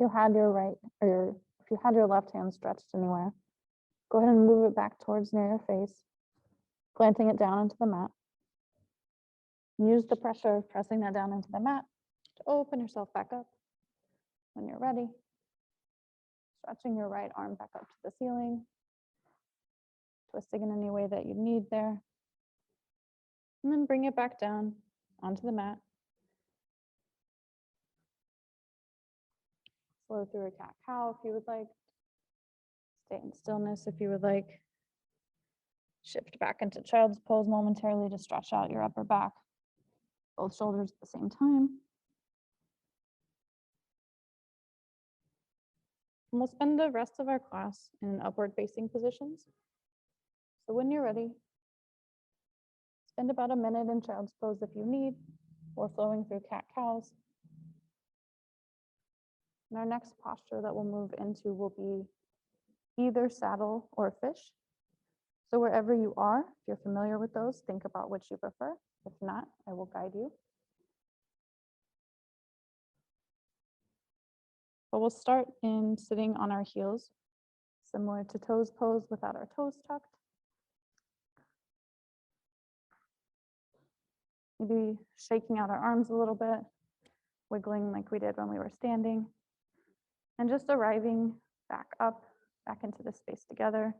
If you had your left hand stretched anywhere, go ahead and move it back towards near your face, planting it down into the mat. Use the pressure of pressing that down into the mat to open yourself back up. When you're ready, stretching your right arm back up to the ceiling, twisting in any way that you need there. And then bring it back down onto the mat. Flow through a cat-cow if you would like. Stay in stillness if you would like. Shift back into child's pose momentarily to stretch out your upper back, both shoulders at the same time. And we'll spend the rest of our class in upward facing positions. So when you're ready, spend about a minute in child's pose if you need, or flowing through cat-cows. And our next posture that we'll move into will be either saddle or fish. So wherever you are, if you're familiar with those, think about which you prefer. If not, I will guide you. But we'll start in sitting on our heels, similar to toes pose without our toes tucked. Maybe shaking out our arms a little bit, wiggling like we did when we were standing, and just arriving back up, back into the space together.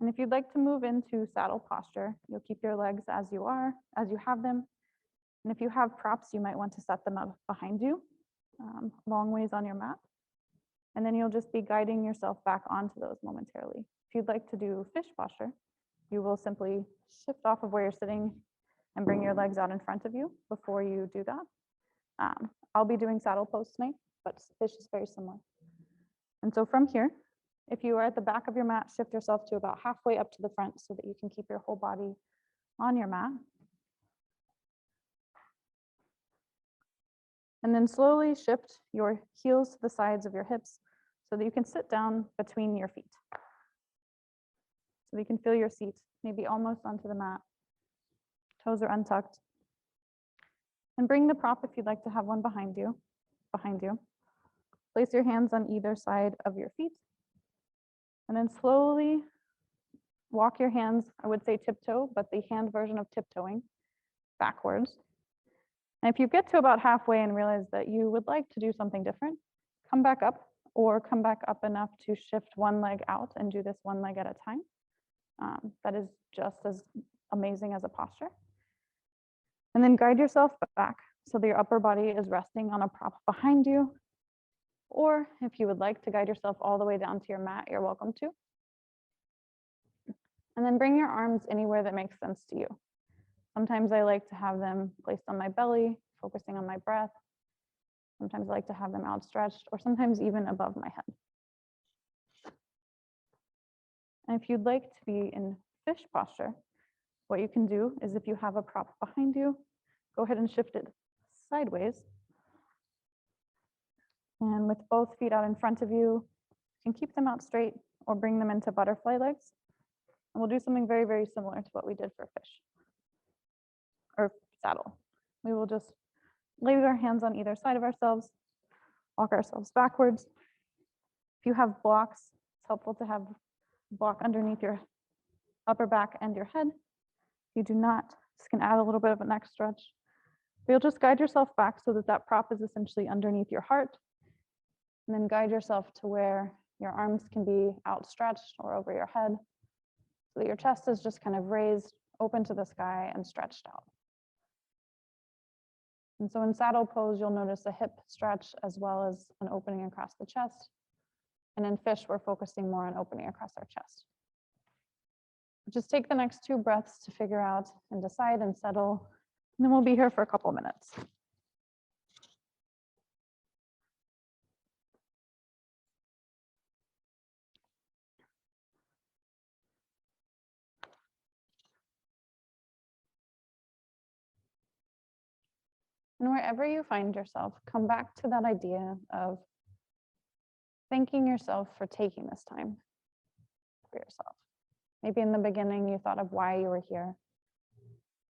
And if you'd like to move into saddle posture, you'll keep your legs as you are, as you have them. And if you have props, you might want to set them up behind you, long ways on your mat. And then you'll just be guiding yourself back onto those momentarily. If you'd like to do fish posture, you will simply shift off of where you're sitting and bring your legs out in front of you before you do that. I'll be doing saddle pose tonight, but fish is very similar. And so from here, if you are at the back of your mat, shift yourself to about halfway up to the front so that you can keep your whole body on your mat. And then slowly shift your heels to the sides of your hips so that you can sit down between your feet. So that you can feel your seat, maybe almost onto the mat. Toes are untucked. And bring the prop if you'd like to have one behind you. Place your hands on either side of your feet. And then slowly walk your hands, I would say tiptoe, but the hand version of tiptoeing backwards. And if you get to about halfway and realize that you would like to do something different, come back up or come back up enough to shift one leg out and do this one leg at a time. That is just as amazing as a posture. And then guide yourself back so that your upper body is resting on a prop behind you. Or if you would like to guide yourself all the way down to your mat, you're welcome to. And then bring your arms anywhere that makes sense to you. Sometimes I like to have them placed on my belly, focusing on my breath. Sometimes I like to have them outstretched, or sometimes even above my head. And if you'd like to be in fish posture, what you can do is if you have a prop behind you, go ahead and shift it sideways. And with both feet out in front of you, you can keep them out straight or bring them into butterfly legs. And we'll do something very, very similar to what we did for fish or saddle. We will just lay our hands on either side of ourselves, walk ourselves backwards. If you have blocks, it's helpful to have a block underneath your upper back and your head. If you do not, this can add a little bit of a neck stretch. But you'll just guide yourself back so that that prop is essentially underneath your heart. And then guide yourself to where your arms can be outstretched or over your head so that your chest is just kind of raised, open to the sky and stretched out. And so in saddle pose, you'll notice a hip stretch as well as an opening across the chest. And in fish, we're focusing more on opening across our chest. Just take the next 2 breaths to figure out and decide and settle. And then we'll be here for a couple of minutes. And wherever you find yourself, come back to that idea of thanking yourself for taking this time for yourself. Maybe in the beginning you thought of why you were here,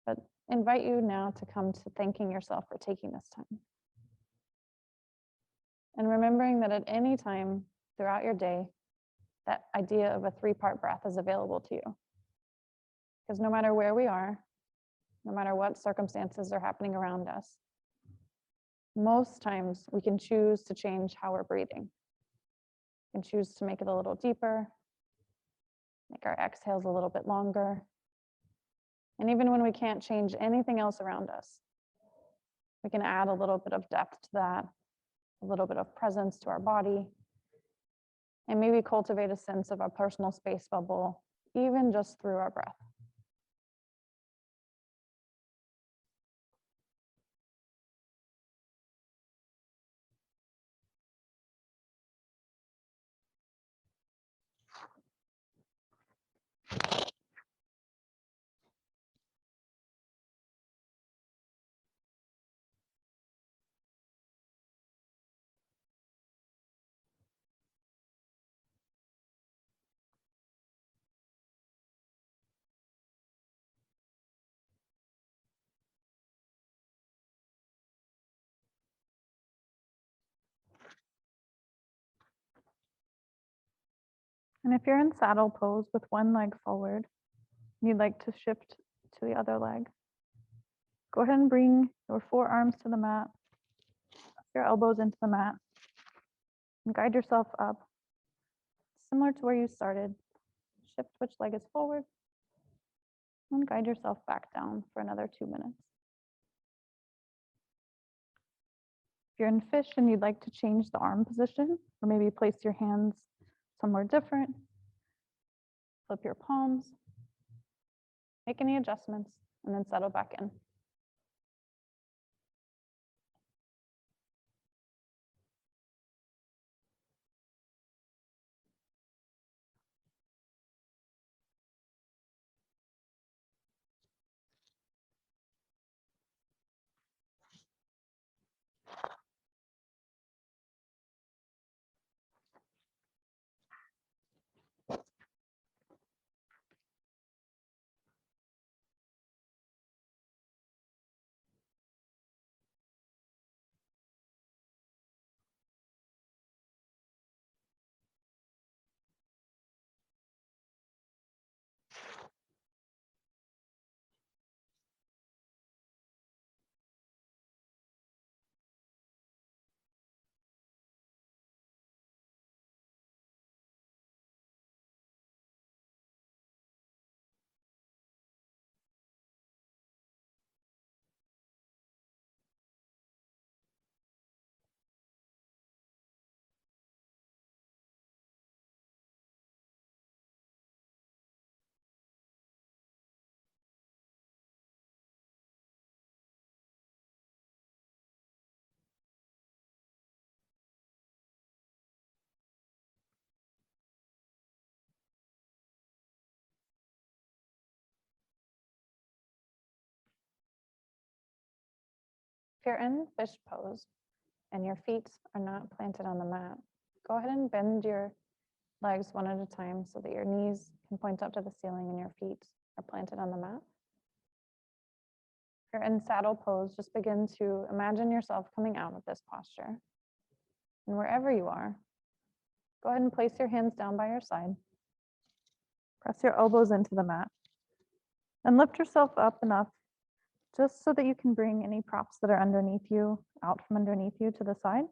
but invite you now to come to thanking yourself for taking this time. And remembering that at any time throughout your day, that idea of a 3-part breath is available to you. Because no matter where we are, no matter what circumstances are happening around us, most times we can choose to change how we're breathing. We can choose to make it a little deeper, make our exhales a little bit longer. And even when we can't change anything else around us, we can add a little bit of depth to that, a little bit of presence to our body, and maybe cultivate a sense of our personal space bubble, even just through our breath. And if you're in saddle pose with one leg forward, you'd like to shift to the other leg, go ahead and bring your forearms to the mat, your elbows into the mat, and guide yourself up, similar to where you started. Shift which leg is forward, and guide yourself back down for another 2 minutes. If you're in fish and you'd like to change the arm position, or maybe place your hands somewhere different, flip your palms, make any adjustments, and then settle back in. If you're in fish pose and your feet are not planted on the mat, go ahead and bend your legs one at a time so that your knees can point up to the ceiling and your feet are planted on the mat. If you're in saddle pose, just begin to imagine yourself coming out of this posture. And wherever you are, go ahead and place your hands down by your side. Press your elbows into the mat and lift yourself up enough just so that you can bring any props that are underneath you out from underneath you to the side.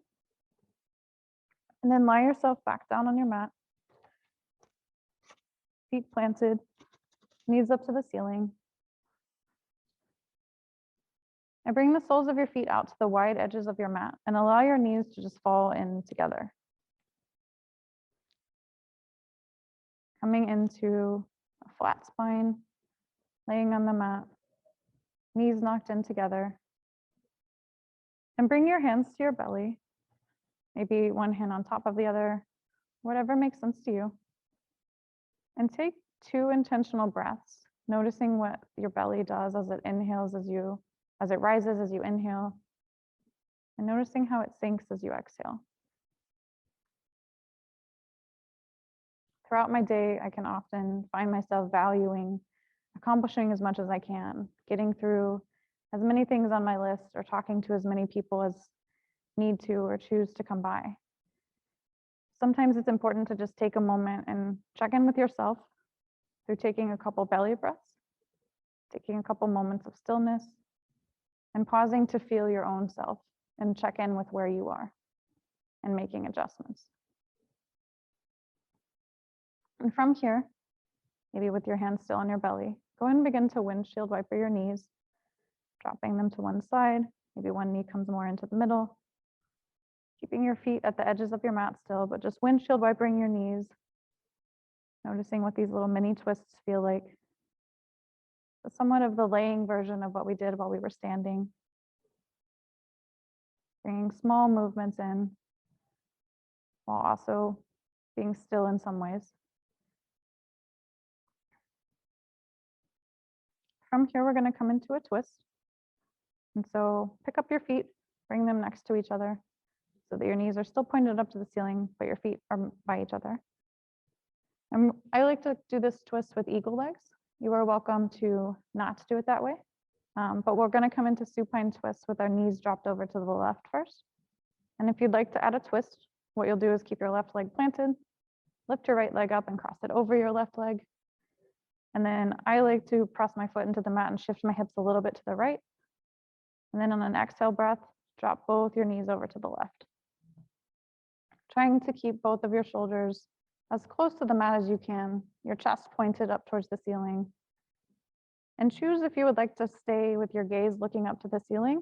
And then lie yourself back down on your mat, feet planted, knees up to the ceiling. And bring the soles of your feet out to the wide edges of your mat and allow your knees to just fall in together. Coming into a flat spine, laying on the mat, knees knocked in together. And bring your hands to your belly, maybe one hand on top of the other, whatever makes sense to you. And take 2 intentional breaths, noticing what your belly does as it inhales as it rises as you inhale, and noticing how it sinks as you exhale. Throughout my day, I can often find myself valuing accomplishing as much as I can, getting through as many things on my list or talking to as many people as need to or choose to come by. Sometimes it's important to just take a moment and check in with yourself through taking a couple belly breaths, taking a couple moments of stillness, and pausing to feel your own self and check in with where you are and making adjustments. And from here, maybe with your hands still on your belly, go ahead and begin to windshield wiper your knees, dropping them to one side. Maybe one knee comes more into the middle. Keeping your feet at the edges of your mat still, but just windshield wipering your knees. Noticing what these little mini twists feel like. It's somewhat of the laying version of what we did while we were standing. Bringing small movements in, while also being still in some ways. From here, we're going to come into a twist. And so pick up your feet, bring them next to each other so that your knees are still pointed up to the ceiling, but your feet are by each other. And I like to do this twist with eagle legs. You are welcome to not do it that way. But we're going to come into supine twist with our knees dropped over to the left first. And if you'd like to add a twist, what you'll do is keep your left leg planted, lift your right leg up and cross it over your left leg. And then I like to press my foot into the mat and shift my hips a little bit to the right. And then on an exhale breath, drop both your knees over to the left. Trying to keep both of your shoulders as close to the mat as you can, your chest pointed up towards the ceiling. And choose if you would like to stay with your gaze looking up to the ceiling,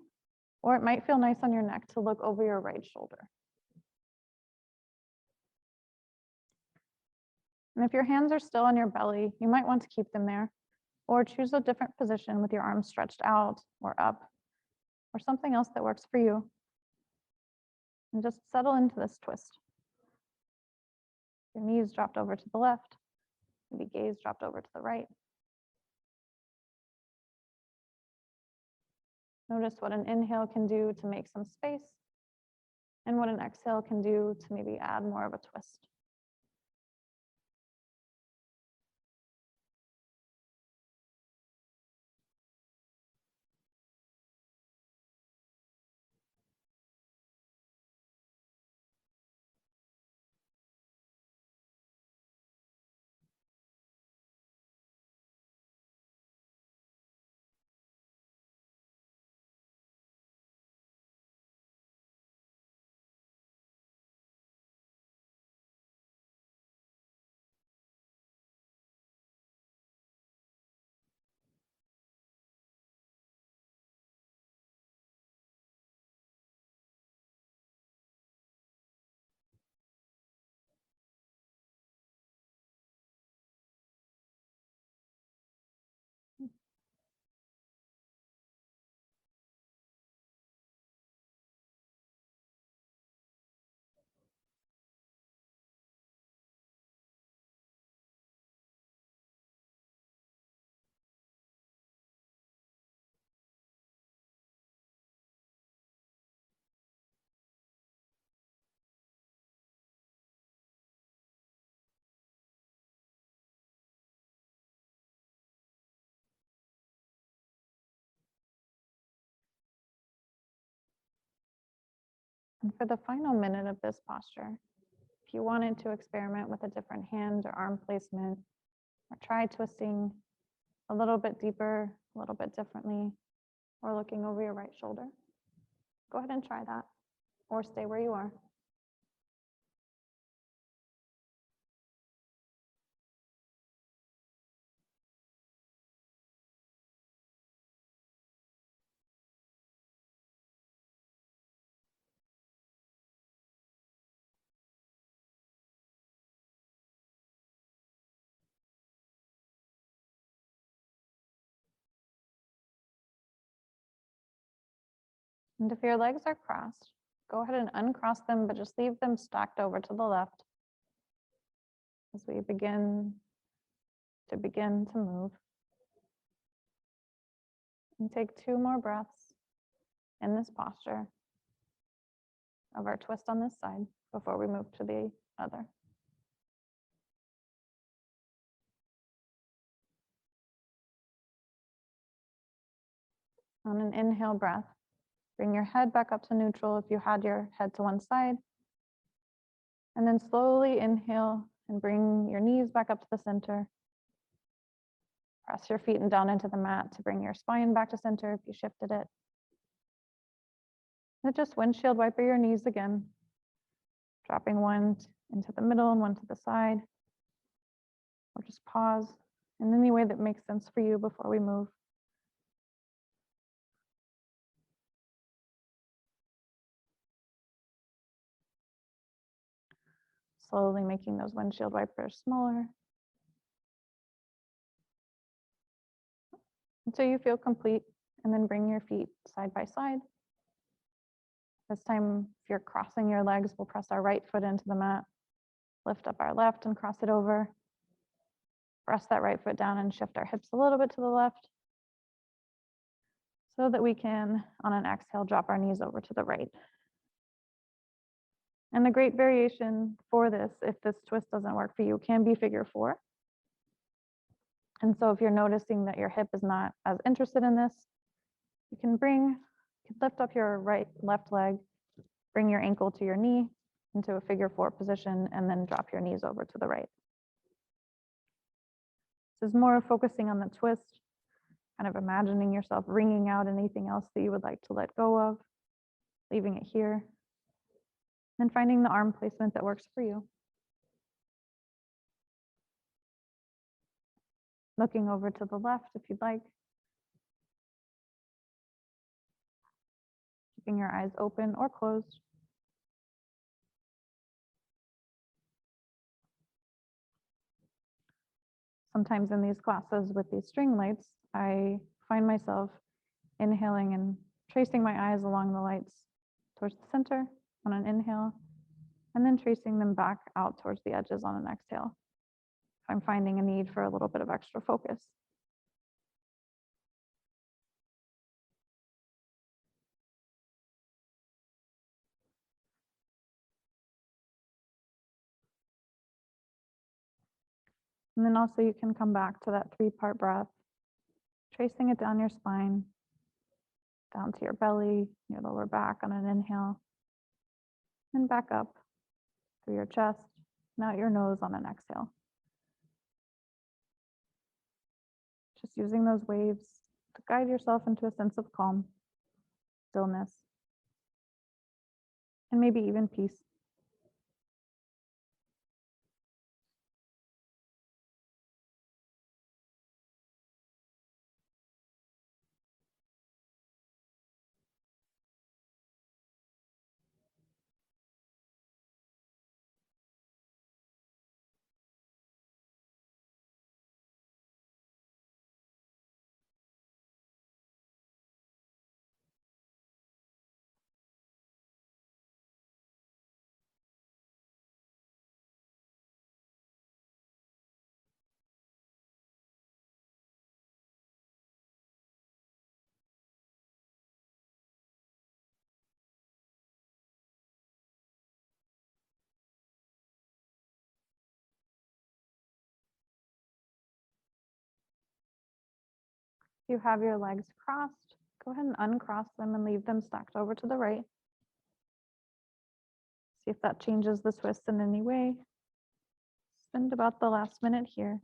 or it might feel nice on your neck to look over your right shoulder. And if your hands are still on your belly, you might want to keep them there, or choose a different position with your arms stretched out or up, or something else that works for you. And just settle into this twist. Your knees dropped over to the left, maybe gaze dropped over to the right. Notice what an inhale can do to make some space, and what an exhale can do to maybe add more of a twist. And for the final minute of this posture, if you wanted to experiment with a different hand or arm placement, or try twisting a little bit deeper, a little bit differently, or looking over your right shoulder, go ahead and try that, or stay where you are. And if your legs are crossed, go ahead and uncross them, but just leave them stacked over to the left as we begin to move. And take 2 more breaths in this posture of our twist on this side before we move to the other. On an inhale breath, bring your head back up to neutral if you had your head to one side. And then slowly inhale and bring your knees back up to the center. Press your feet and down into the mat to bring your spine back to center if you shifted it. And just windshield wiper your knees again, dropping one into the middle and one to the side. Or just pause in any way that makes sense for you before we move. Slowly making those windshield wipers smaller until you feel complete, and then bring your feet side by side. This time, if you're crossing your legs, we'll press our right foot into the mat, lift up our left and cross it over. Press that right foot down and shift our hips a little bit to the left so that we can, on an exhale, drop our knees over to the right. And the great variation for this, if this twist doesn't work for you, can be figure 4. And so if you're noticing that your hip is not as interested in this, you can lift up your left leg, bring your ankle to your knee, into a figure 4 position, and then drop your knees over to the right. This is more focusing on the twist, kind of imagining yourself wringing out anything else that you would like to let go of, leaving it here, and finding the arm placement that works for you. Looking over to the left if you'd like. Keeping your eyes open or closed. Sometimes in these classes with these string lights, I find myself inhaling and tracing my eyes along the lights towards the center on an inhale, and then tracing them back out towards the edges on an exhale. If I'm finding a need for a little bit of extra focus. And then also you can come back to that 3-part breath, tracing it down your spine, down to your belly, your lower back on an inhale, and back up through your chest, and out your nose on an exhale. Just using those waves to guide yourself into a sense of calm, stillness, and maybe even peace. If you have your legs crossed, go ahead and uncross them and leave them stacked over to the right. See if that changes the twist in any way. Spend about the last minute here.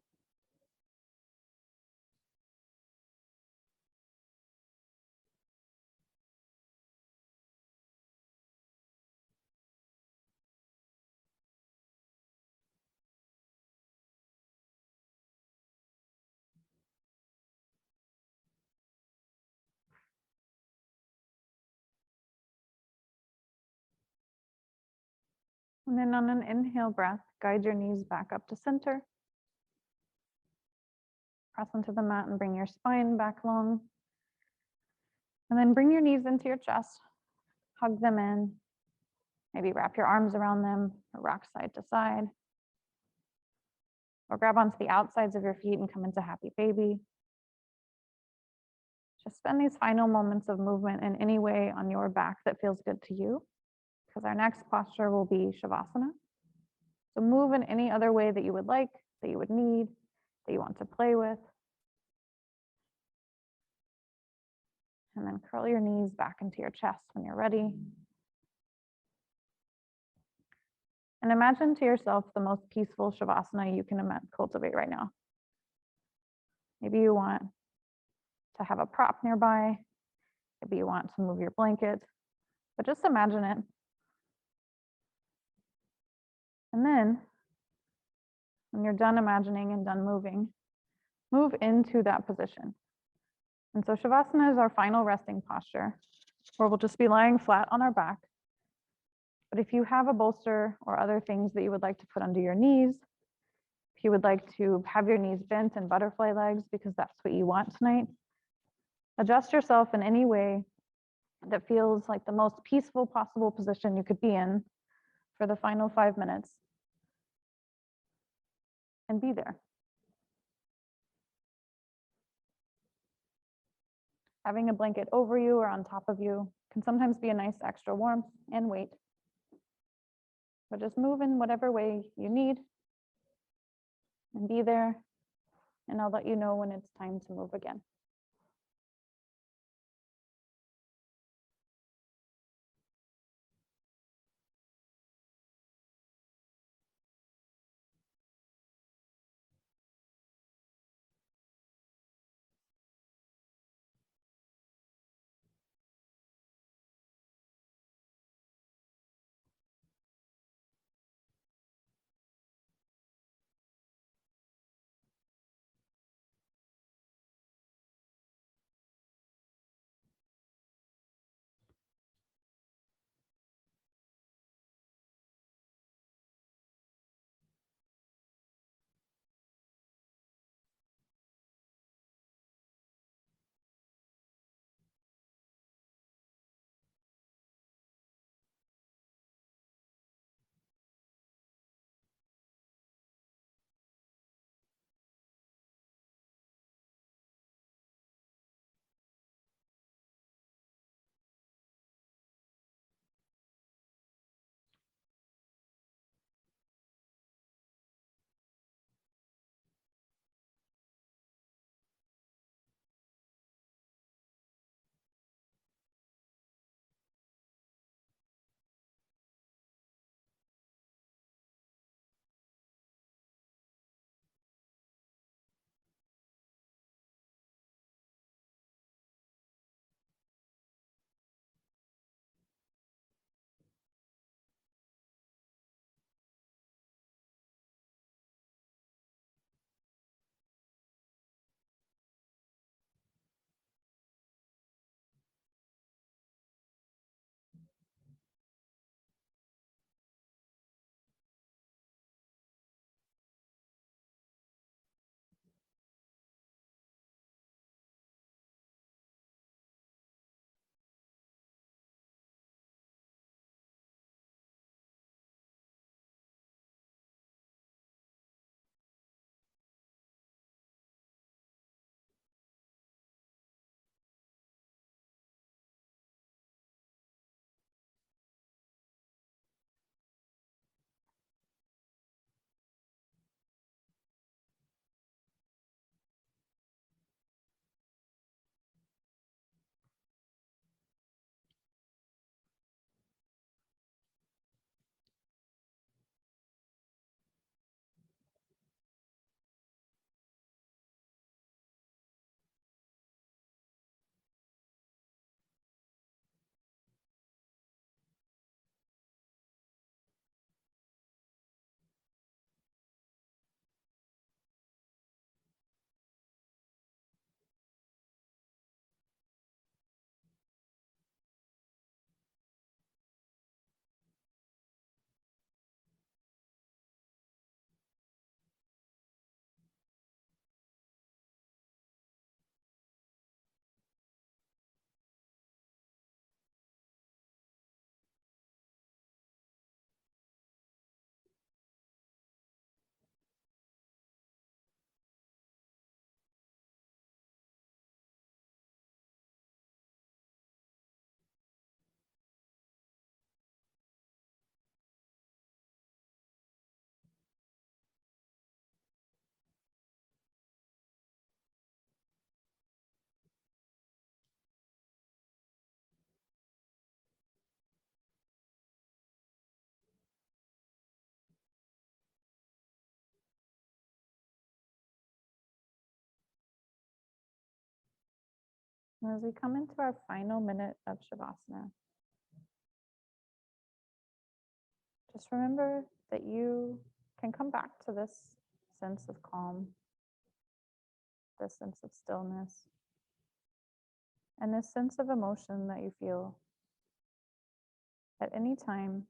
And then on an inhale breath, guide your knees back up to center. Press into the mat and bring your spine back long. And then bring your knees into your chest, hug them in. Maybe wrap your arms around them or rock side to side. Or grab onto the outsides of your feet and come into happy baby. Just spend these final moments of movement in any way on your back that feels good to you, because our next posture will be Shavasana. So move in any other way that you would like, that you would need, that you want to play with. And then curl your knees back into your chest when you're ready. And imagine to yourself the most peaceful Shavasana you can cultivate right now. Maybe you want to have a prop nearby. Maybe you want to move your blanket, but just imagine it. And then when you're done imagining and done moving, move into that position. And so Shavasana is our final resting posture, where we'll just be lying flat on our back. But if you have a bolster or other things that you would like to put under your knees, if you would like to have your knees bent and butterfly legs because that's what you want tonight, adjust yourself in any way that feels like the most peaceful possible position you could be in for the final 5 minutes. And be there. Having a blanket over you or on top of you can sometimes be a nice extra warmth and weight. But just move in whatever way you need and be there. And I'll let you know when it's time to move again. And as we come into our final minute of Shavasana, just remember that you can come back to this sense of calm, this sense of stillness, and this sense of emotion that you feel at any time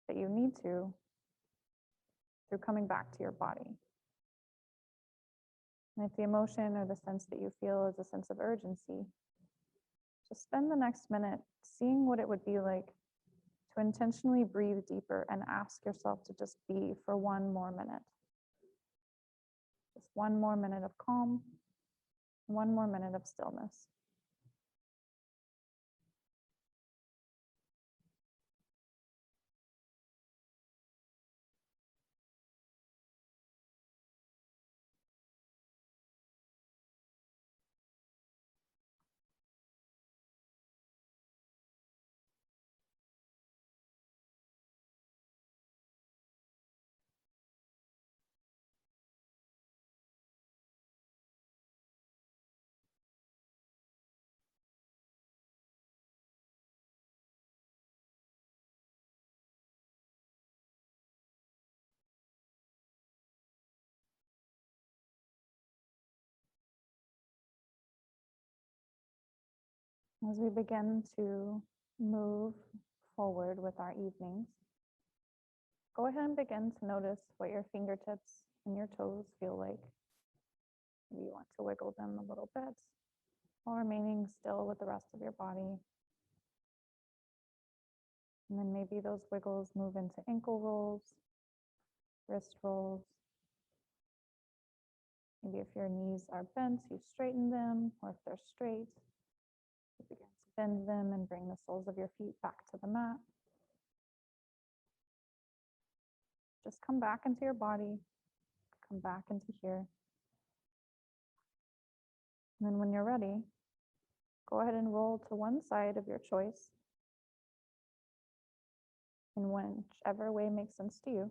that you need to through coming back to your body. And if the emotion or the sense that you feel is a sense of urgency, just spend the next minute seeing what it would be like to intentionally breathe deeper and ask yourself to just be for one more minute. Just one more minute of calm, one more minute of stillness. As we begin to move forward with our evenings, go ahead and begin to notice what your fingertips and your toes feel like. Maybe you want to wiggle them a little bit while remaining still with the rest of your body. And then maybe those wiggles move into ankle rolls, wrist rolls. Maybe if your knees are bent, you straighten them, or if they're straight, you begin to bend them and bring the soles of your feet back to the mat. Just come back into your body, come back into here. And then when you're ready, go ahead and roll to one side of your choice in whichever way makes sense to you.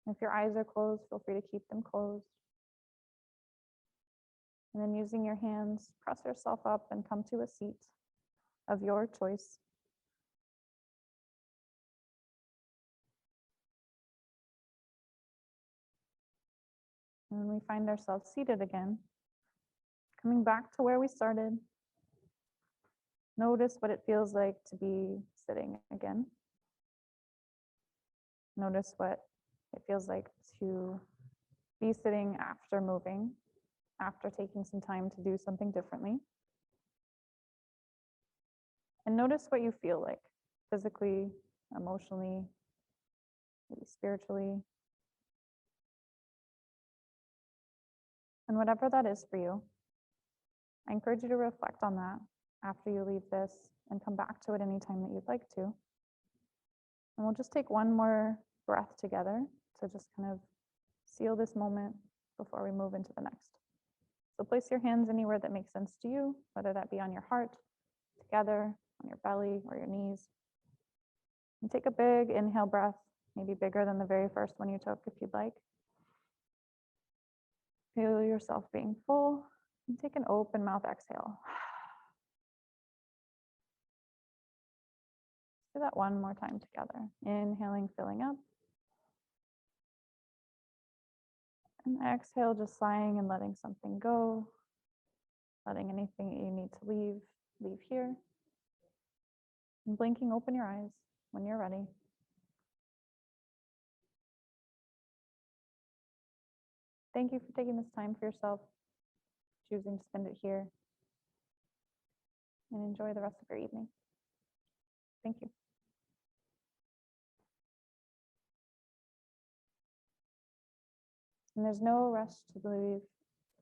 If your eyes are closed, feel free to keep them closed. And then using your hands, press yourself up and come to a seat of your choice. And when we find ourselves seated again, coming back to where we started, notice what it feels like to be sitting again. Notice what it feels like to be sitting after moving, after taking some time to do something differently. And notice what you feel like physically, emotionally, maybe spiritually. And whatever that is for you, I encourage you to reflect on that after you leave this and come back to it anytime that you'd like to. And we'll just take one more breath together to just kind of seal this moment before we move into the next. So place your hands anywhere that makes sense to you, whether that be on your heart, together, on your belly, or your knees. And take a big inhale breath, maybe bigger than the very first one you took if you'd like. Feel yourself being full, and take an open mouth exhale. Do that one more time together. Inhaling, filling up. And exhale, just sighing and letting something go. Letting anything that you need to leave here. And blinking, open your eyes when you're ready. Thank you for taking this time for yourself, choosing to spend it here. And enjoy the rest of your evening. Thank you. And there's no rush to leave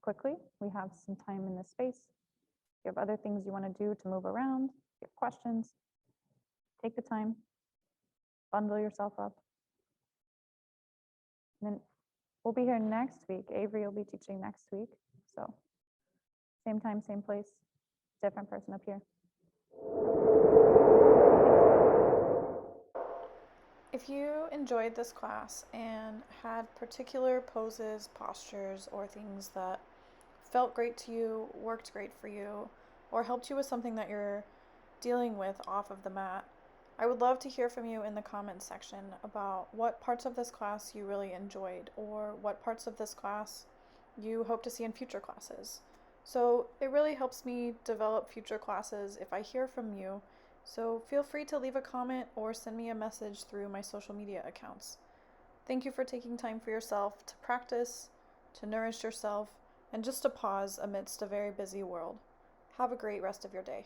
quickly. We have some time in this space. If you have other things you want to do to move around, if you have questions, take the time, bundle yourself up. And then we'll be here next week. Avery will be teaching next week. So same time, same place, different person up here. If you enjoyed this class and had particular poses, postures, or things that felt great to you, worked great for you, or helped you with something that you're dealing with off of the mat. I would love to hear from you in the comments section about what parts of this class you really enjoyed or what parts of this class you hope to see in future classes. So it really helps me develop future classes if I hear from you. So feel free to leave a comment or send me a message through my social media accounts. Thank you for taking time for yourself to practice, to nourish yourself, and just to pause amidst a very busy world. Have a great rest of your day.